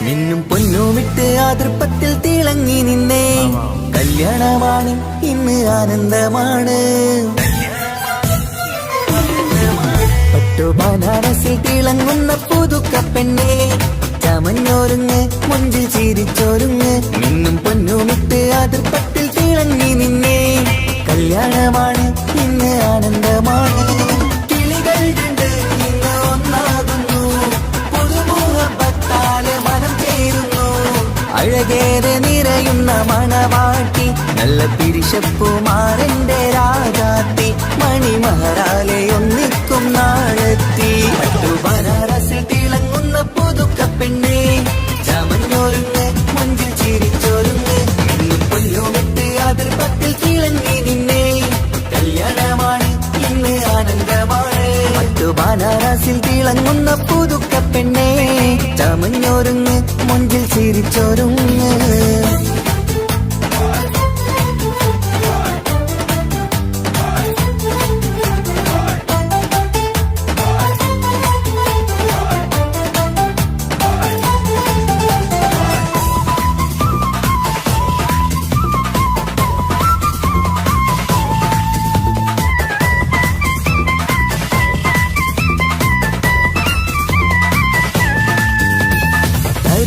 മിന്നും പൊന്നുമിട്ട് ആതൃപ്പത്തിൽ തിളങ്ങി നിന്നേ കല്യാണമാണ് ഇന്ന് ആനന്ദമാണ് പട്ടു ബനാറസിൽ തിളങ്ങുന്ന പുതുക്ക പെണ്ണെ ചമഞ്ഞൊരുങ്ങ് മൊഞ്ചിൽ ചിരിച്ചൊരുങ്ങ് മിന്നും പൊന്നുമിട്ട് ആതൃപ്പത്തിൽ തിളങ്ങി നിന്നേ കല്യാണമാണ് ഇന്ന് ആനന്ദമാണ് കിളികൾ രണ്ട് ഇന്ന് ഒന്നാകുന്നു പുതുമുഖത്താല് മനം ചേരുന്നു അഴകേറെ നിറയുന്ന മണവാട്ടി നല്ല പിരിശപ്പുമാരന്റെ രാജാത്തി മണിമഹറാലെ ഒന്നിക്കും നാളെത്തി പട്ടു ബനാറസിൽ തിളങ്ങുന്ന പുതുക്ക പെണ്ണെ ചമഞ്ഞൊരുങ്ങ് മൊഞ്ചിൽ ചിരിച്ചൊരുങ്ങ് ഇന്ന് പൊന്നുമിട്ട് അതിർപ്പത്തിൽ തിളങ്ങി നിന്നേ കല്യാണമാണ് ഇന്ന് ആനന്ദമാണ് പട്ടു ബനാറസിൽ തിളങ്ങുന്ന പുതുക്ക പെണ്ണെ ചമഞ്ഞൊരുങ്ങ് മൊഞ്ചിൽ ചിരിച്ചൊരുങ്ങ്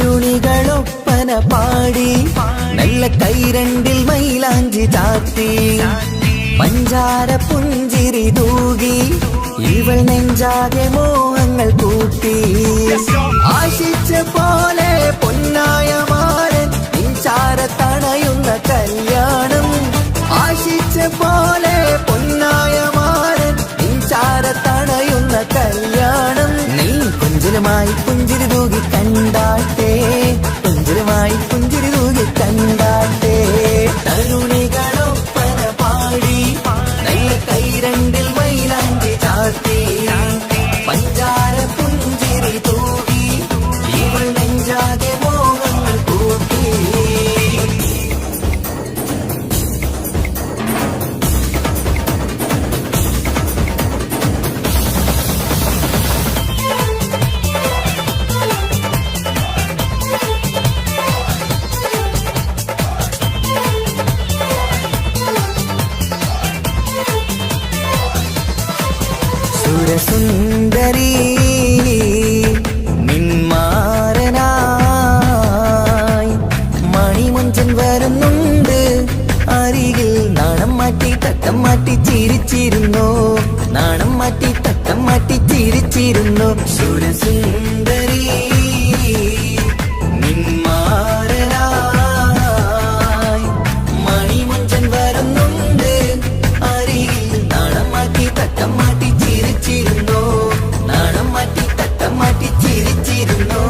തരുണികളൊപ്പന പാടി നല്ല കൈരണ്ടിൽ മൈലാഞ്ചി ചാത്തി പഞ്ചാര പുഞ്ചിരി തൂകി ഇവൾ നെഞ്ചാകെ മോഹങ്ങൾ കൂട്ടി ആശിച്ച പോലെ പൊന്നായ മാരൻ നിൻചാര തണയുന്ന കല്യാണം ആശിച്ച പോലെ പൊന്നായ മാരൻ നിൻചാര തണയുന്ന കല്യാണം നീ കുഞ്ചലുമായി പുഞ്ചിരി തൂകി കണ്ടാട്ടെ കുഞ്ചലുമായി പുഞ്ചിരി തൂകി കണ്ടാട്ടെ തരുണികളൊപ്പന പാടി നല്ല കൈരണ്ടിൽ മൈലാഞ്ചി ചാത്തി പഞ്ചാര പുഞ്ചിരി തൂകി ഇവൾ നെഞ്ചാകെ മോഹങ്ങൾ കൂട്ടി സുന്ദരി നിന്മാരനായി മണിമഞ്ചൻ വരുന്നുണ്ട് അരികിൽ. നാണം മാറ്റി തട്ടം മാറ്റി ചിരിച്ചിരുന്നു, നാണം മാറ്റി തട്ടം മാറ്റി ചിരിച്ചിരുന്നു. സുരസുന്ദരി നിന്മാരനായി മണിമഞ്ചൻ വരുന്നുണ്ട് അരികിൽ. നാണം മാറ്റി തട്ടം മാറ്റി ചിരിച്ചിരുന്നു, നാണം മാറ്റി തട്ടം മാറ്റി ചിരിച്ചിരുന്നു.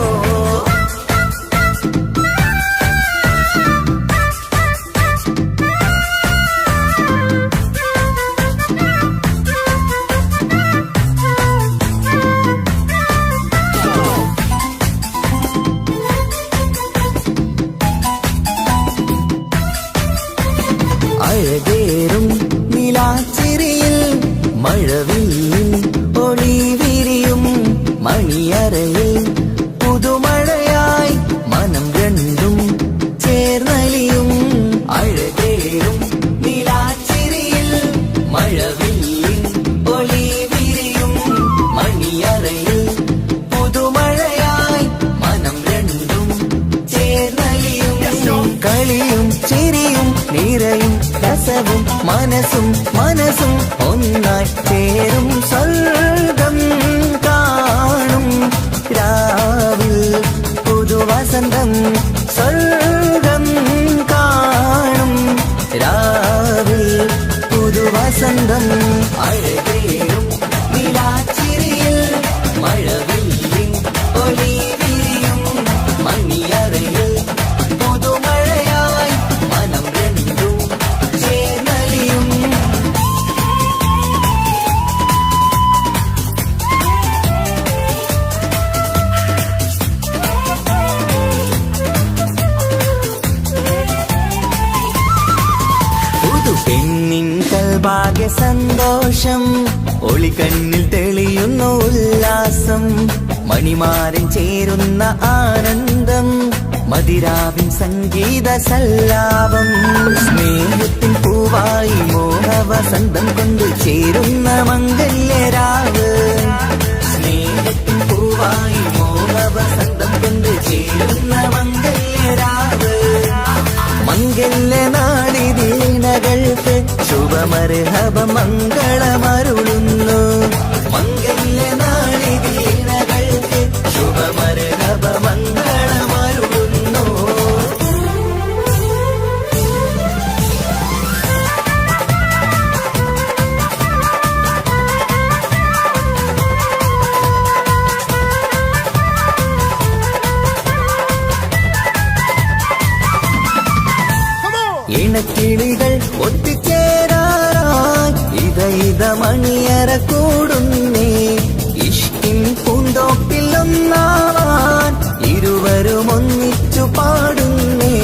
അഴകേറും നിലാച്ചിരിയിൽ മഴവില്ലിൻ ഒളി വിരിയും. മണിയറയിൽ പുതുമഴയായി മനം രണ്ടും ചേർന്നലിയും. അഴകേറും നിലാച്ചിരിയിൽ മഴവില്ലിൻ ഒളി വിരിയും. മണിയറയിൽ പുതുമഴയായി മനം രണ്ടും ചേർന്നലിയും. കളിയും ചിരിയും നിറയും രസവും മനസ്സും മനസ്സും ഒന്നായി ചേരും. സ്വർഗം കാണും രാവിൽ പുതുവസന്തം. സ്വർഗം കാണും രാവിൽ പുതുവസന്തം. അഴകേറും നിലാച്ചിരിയിൽ മഴവില്ലിൻ ഒളി വിരിയും. മണിയറയിൽ പുതുമഴയായി മനം രണ്ടും ചേർന്നലിയും. പുതു പെണ്ണിൻ കൽഭാഗ്യ സന്തോഷം, ഒളിക്കണ്ണിൽ തെളിയുന്നു ഉല്ലാസം. മണിമാരൻ ചേരുന്ന ആനന്ദം, മതിരാവിൻ സംഗീത സല്ലാപം. സ്നേഹത്തിൻ പൂവായി മോഹവസന്തം കൊണ്ട് ചേരുന്ന മംഗല്യരാവ്. സ്നേഹത്തിൻ പൂവായി മോഹവസന്തം കൊണ്ട് ചേരുന്ന മംഗല്യരാവ്. മംഗല്യനാളിതീനകൾക്ക് ശുഭമർഹബ മംഗളമരുളുന്നു. മംഗല്യനാളിതീനകൾക്ക് ശുഭമർഹബ മംഗളമരുളുന്നു. ഇണക്കിളികൾ ഒത്തുചേരാറായി ഇത മണിയറ കൂടുന്നേ. ഇഷ്കിൻ പൂന്തോപ്പിൽ ഒന്നാവാൻ ഇരുവരും ഒന്നിച്ചു പാടുന്നേ.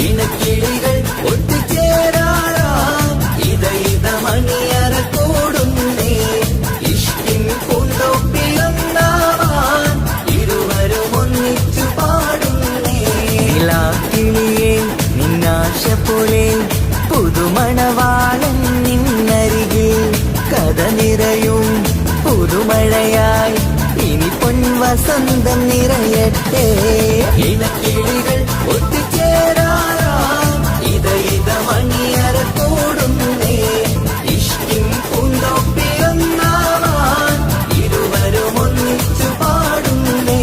ഇണക്കിളികൾ ഒത്തുചേരാറായി ഇത മണിയറ കൂടുന്നേ. ഇഷ്കിൻ പൂന്തോപ്പിൽ ഒന്നാവാൻ ഇരുവരും ഒന്നിച്ചു പാടുന്നേ. കിളിയേ നിന്നാശ പോലെ പുതുമണവാളൻ നിന്നരികിൽ കഥ നിറയും പുതുമഴയായി ഇനി പൊൻവസന്തം നിറയട്ടെ. ഇണക്കിളികൾ ഒത്തുചേരാറാം ഇത മണിയറ കൂടുന്നേ. ഇഷ്കിൻ പൂന്തോപ്പിലൊന്നാവാൻ ഇരുവരും ഒന്നിച്ചു പാടുന്നേ.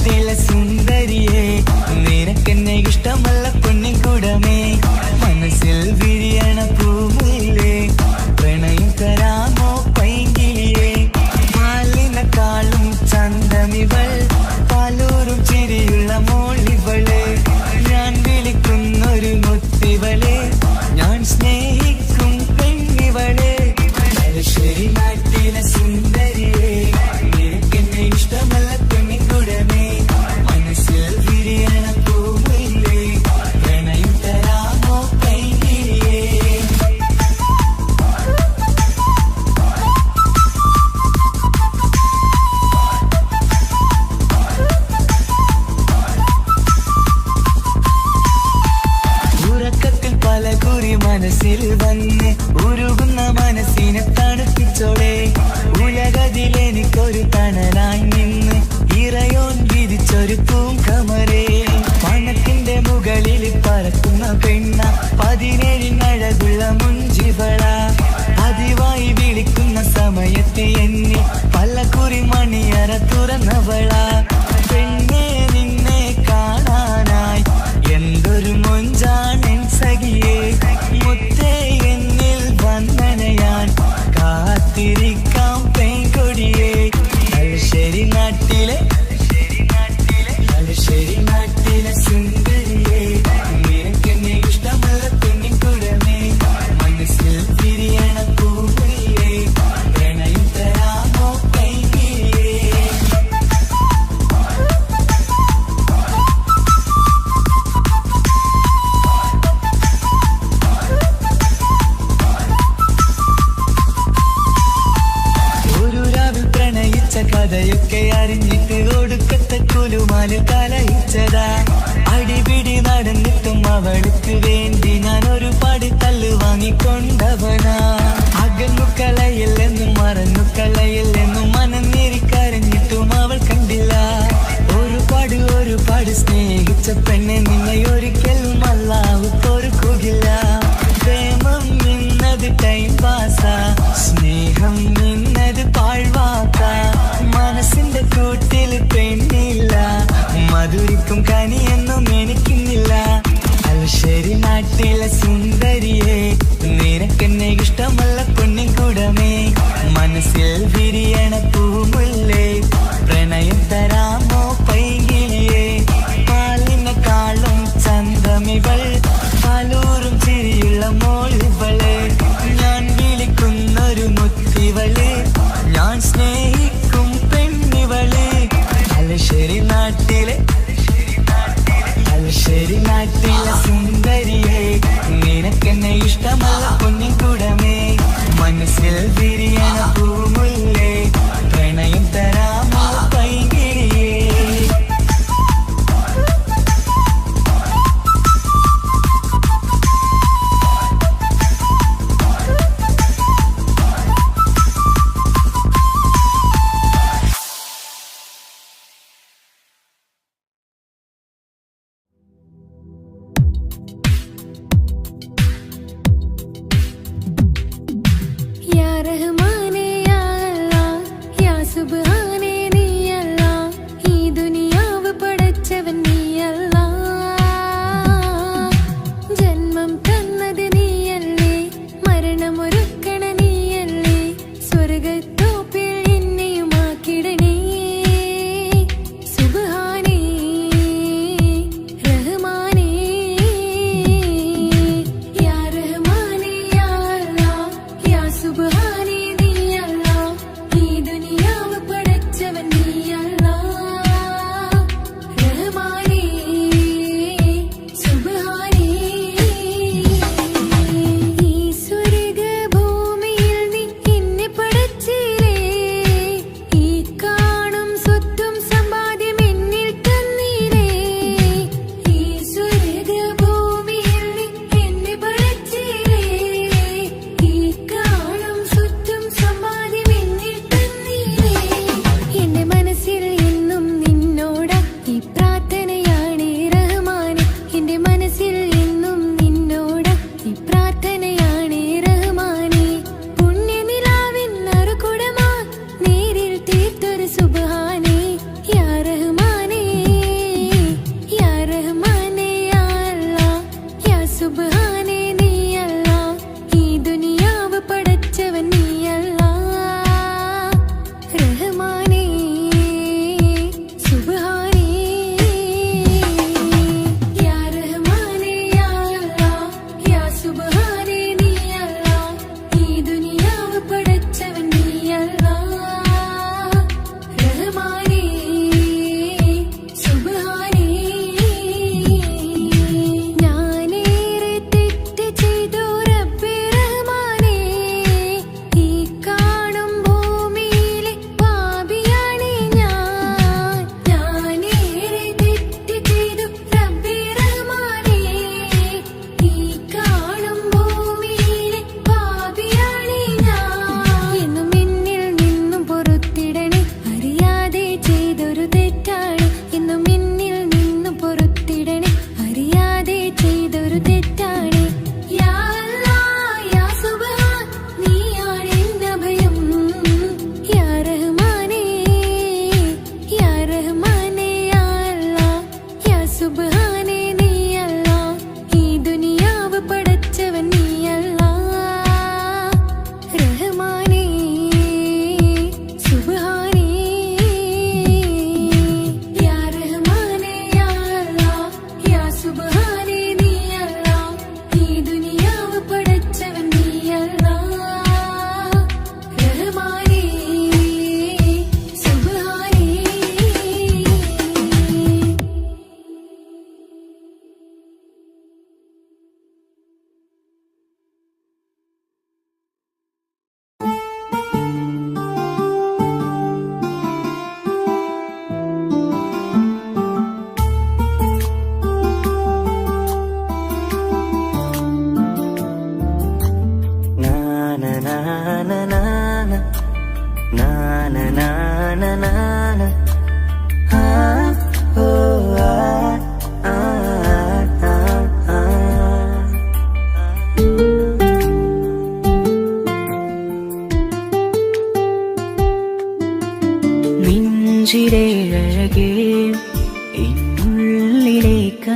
നാട്ടിലെ സുന്ദരിയെ നിനക്കെന്നെ ഇഷ്ടമല്ല പൊന്നിൻകുടമേ മനസ്സിൽ വിരിയണ പൂമില്ലേ പ്രണയം തരാമോ പൈങ്കിളിയെ പാലിനെക്കാളും ചന്തമിവൾ പാലൂരും ചിരിയുള്ള മോളിവളെ ഞാൻ വിളിക്കുന്നൊരു മുത്തിവളെ ഞാൻ സ്നേഹിക്കും പെണ്ണിവളെ തലശ്ശേരി നാട്ടിലെ സുന്ദരിയെ നിനക്കെന്നെ ഇഷ്ടമല്ല പെണ്ണിൻകുടമേ മനസ്സിൽ വിരിയണ പൂമില്ലേ പ്രണയം തരാമോ പൈങ്കിളിയെ ഉറക്കത്തിൽ പല കുറി മനസ്സിൽ വന്ന് ഉരുകുന്ന മനസ്സിനെ തണുപ്പിച്ചോടെ ഉലകതിലെനിക്കൊരു തണലായി നിന്ന് ഇറയോൻ വിധിച്ചൊരു പൂങ്കമരേ പണത്തിന്റെ മുകളിൽ പറക്കുന്ന പെണ്ണ 17 അഴകുള്ള മുഞ്ചിവള പതിവായി വിളിക്കുന്ന സമയത്ത് എന്നെ പല കുറി മണിയറ തുറന്നവള പെണ്ണെ നിന്നെ കാണാനായി എന്തൊരു മൊഞ്ചാണെൻ സഖിയേ മുത്തേ എന്നിൽ വന്ദനയാൻ കാത്തിരിക്കാം പെൺകൊടിയേ തലശ്ശേരി നാട്ടിലെ സുന്ദരിയേ നിനക്കെന്നെ ഇഷ്ടമല്ല പെണ്ണിൻകുടമേ മനസ്സിൽ വിരിയണ പൂമില്ലേ പ്രണയം തരാമോ പൈങ്കിളിയേ ഒരു രാവിൽ പ്രണയിച്ച കഥയൊക്കെ അറിഞ്ഞിട്ട് ഒടുക്കത്തെ കുലുമാല് കലയിച്ചതാ അടിപിടി നടന്നിട്ടും അവൾക്ക് വേണ്ടി ഞാൻ ഒരുപാട് തല്ല് വാങ്ങിക്കൊണ്ടവനാ അകന്നു കളയില്ലെന്നും മറന്നു കളയില്ലെന്നും മനന്നേരിക്കരഞ്ഞിട്ടും അവൾ കണ്ടില്ല ഒരുപാട് സ്നേഹിച്ച പെണ്ണെ നിന്നെ ഒരിക്കലും അല്ലാഹു പൊറുക്കുകയില്ല പ്രേമം നിന്നത് ടൈം പാസാ സ്നേഹം നിന്നത് പാഴ്വാക്ക മനസ്സിന്റെ കൂട്ടിൽ പെണ്ണില്ല മധുരിക്കും കനിയൊന്നും എനിക്കുന്നില്ല തലശ്ശേരി നാട്ടിലെ സുന്ദരിയെ നിനക്കെന്നെ ഇഷ്ടമല്ല പൊന്നിൻകുടമേ മനസ്സിൽ വിരിയണ പൂമുല്ലേ പ്രണയം തരാമോ പൈങ്കിളിയെ പാലിനെക്കാളും ചന്തമിവൾ പാലൂറും ചിരിയുള്ള മോളിവളെ ഞാൻ വിളിക്കുന്നൊരു മുത്തിവളെ ഞാൻ സ്നേഹിക്കും പെണ്ണിവളെ തലശ്ശേരി നാട്ടിലെ സുന്ദരിയെ നിനക്കെന്നെ ഇഷ്ടമല്ല പൊന്നിൻകുടമേ മനസ്സിൽ വിരിയണ പൂമുല്ലേ പ്രണയം തരാമോ പൈങ്കിളിയേ या रहमान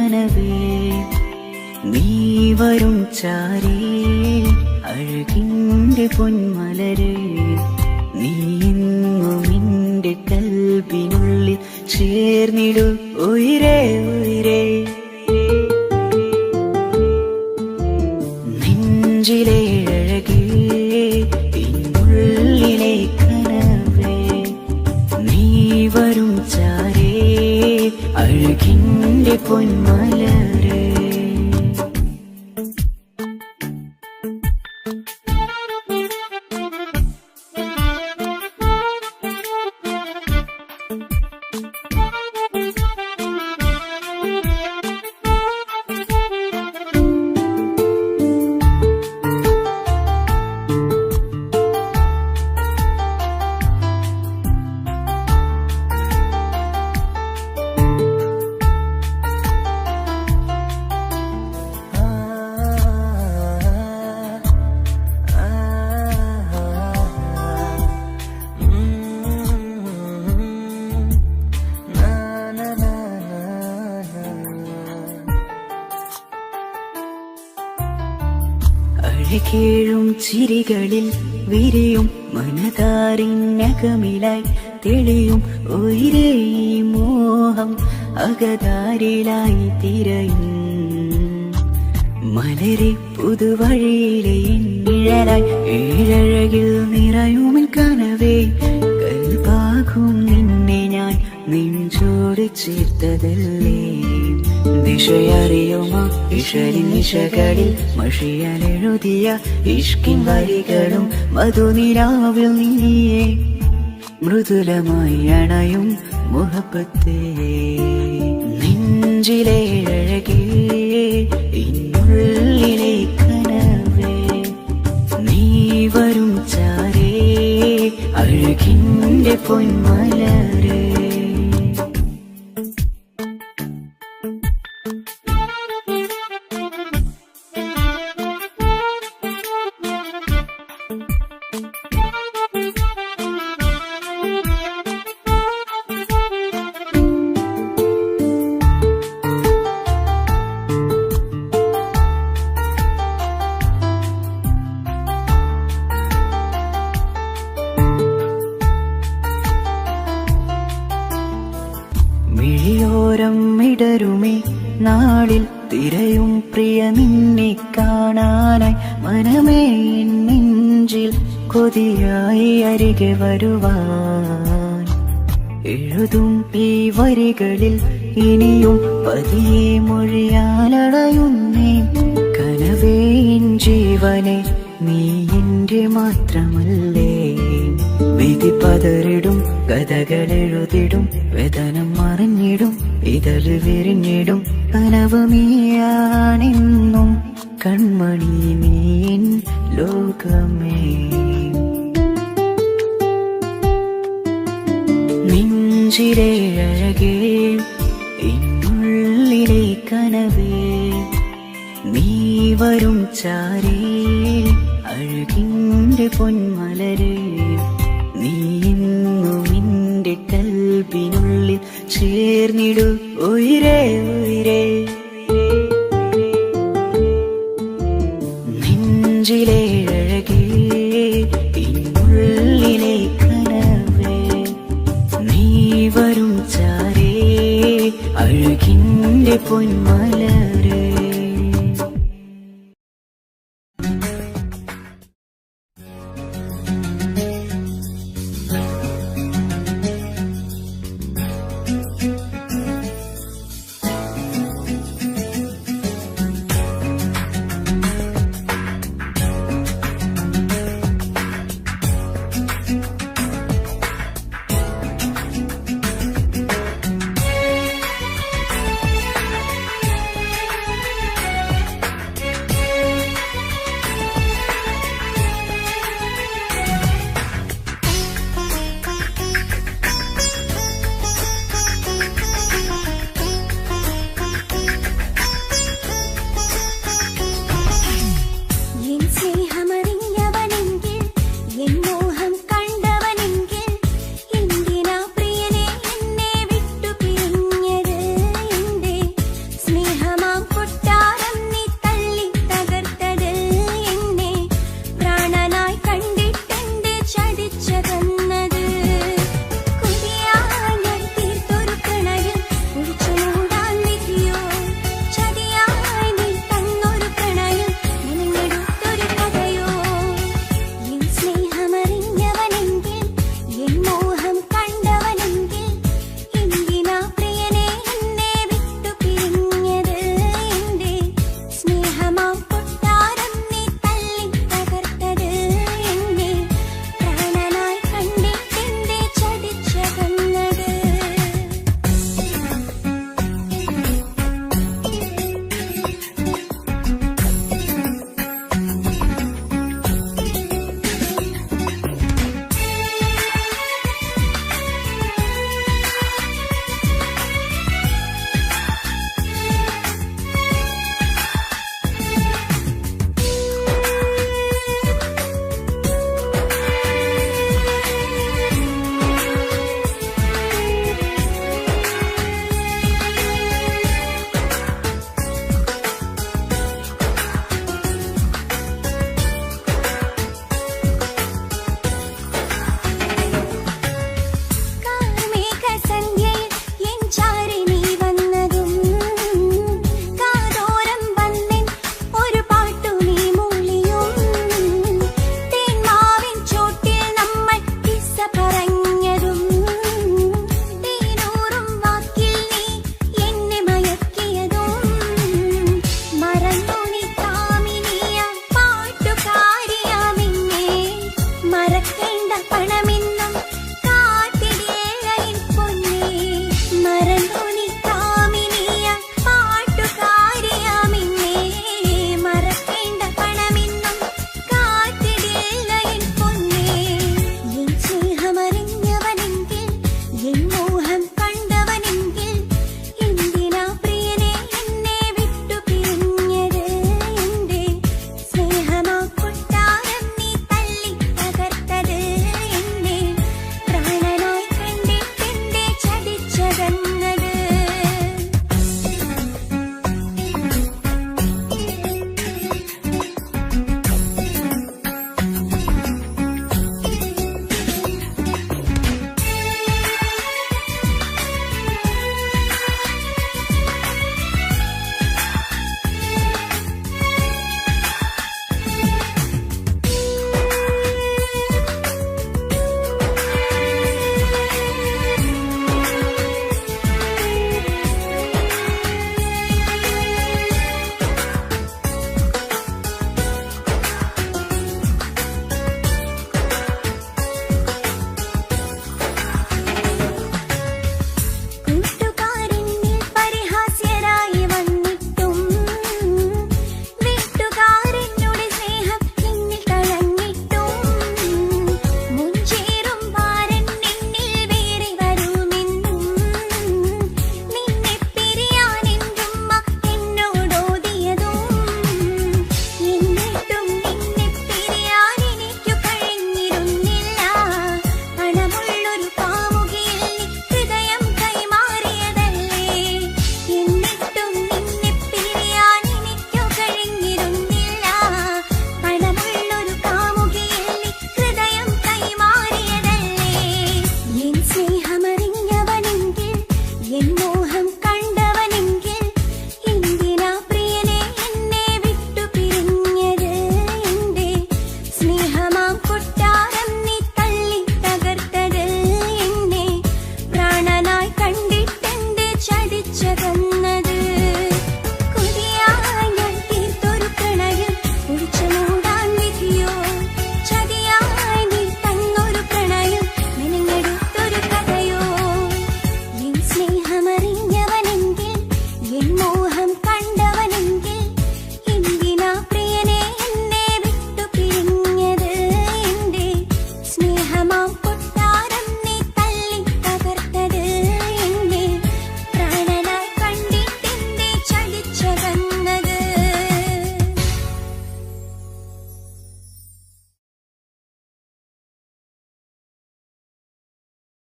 കനവേ നീ വരും ചാരേ അഴകിൻ്റെ പൊന്മലരേ നീ എന്നും എൻ്റെ കൽബിനുള്ളിൽ ചേർന്നിടു ഉയിരേ ഉയിരേ നെഞ്ചിലെ അഴകേ പിന്നുള്ളിലെ കനവേ നീ വരും ചാരേ അഴകിൻ്റെ പൊന്മലരേ അഴകേഴും ചിരികളിൽ വിരിയും മനതാരിനകമിലായി തെളിയും ഉയിരേ മോഹം അകതാരിലായി തിരയും മലരെ പുതുവഴിയിലെ നിഴലായി ഏഴഴകിൽ നിറയുമിൻ കനവേ കൽപാകും നിന്നെ ഞാൻ നെഞ്ചോട് ചേർത്തതല്ലേ ദിശയറിയുമോ ഇഷലിൻ നിശകളിൽ മഷിയാലെഴുതിയ ഇഷ്കിൻ വരികളും മധുനിലാവിൽ നീയേ മൃദുലമായി അണയും മുഹബത്തേ നെഞ്ചിലെ അഴകേ ഇന്നുള്ളിലെ കനവേ നീ വരും ചാരേ അഴകിൻ്റെ പൊന്മലരേ മിഴിയോരം ഇടരുമേ നാളിൽ തിരയും പ്രിയ നിന്നെ കാണാനായി മനമേ നെഞ്ചിൽ കൊതിയായി അരികെ വരുവാൻ എഴുതും ഈ വരികളിൽ ഇനിയും പതിയെ മൊഴിയാലടയുന്നേ കനവേ ജീവനെ നീ എൻ്റെ മാത്രമല്ലേ വിധി പതറിടും കഥകളെഴുതിടും വേദനം മറിഞ്ഞിടും ഇതൾ വിരിഞ്ഞിടും കനവ് നീയാണെന്നും കൺമണി നീ എൻ ലോകമേ നെഞ്ചിലെ അഴകേ എന്നുള്ളിലെ കനവേ നീ വരും ചാരേ അഴകിൻ്റെ പൊന്മലരേ നീ എന്നും എൻ്റെ കൽബിനുള്ളിൽ ചേർന്നിടു ഉയിരേ ഉയിരേ നെഞ്ചിലെ അഴകേ പിന്നുള്ളിലെ കനവേ നീ വരും ചാരേ അഴകിൻ്റെ പൊന്മലരേ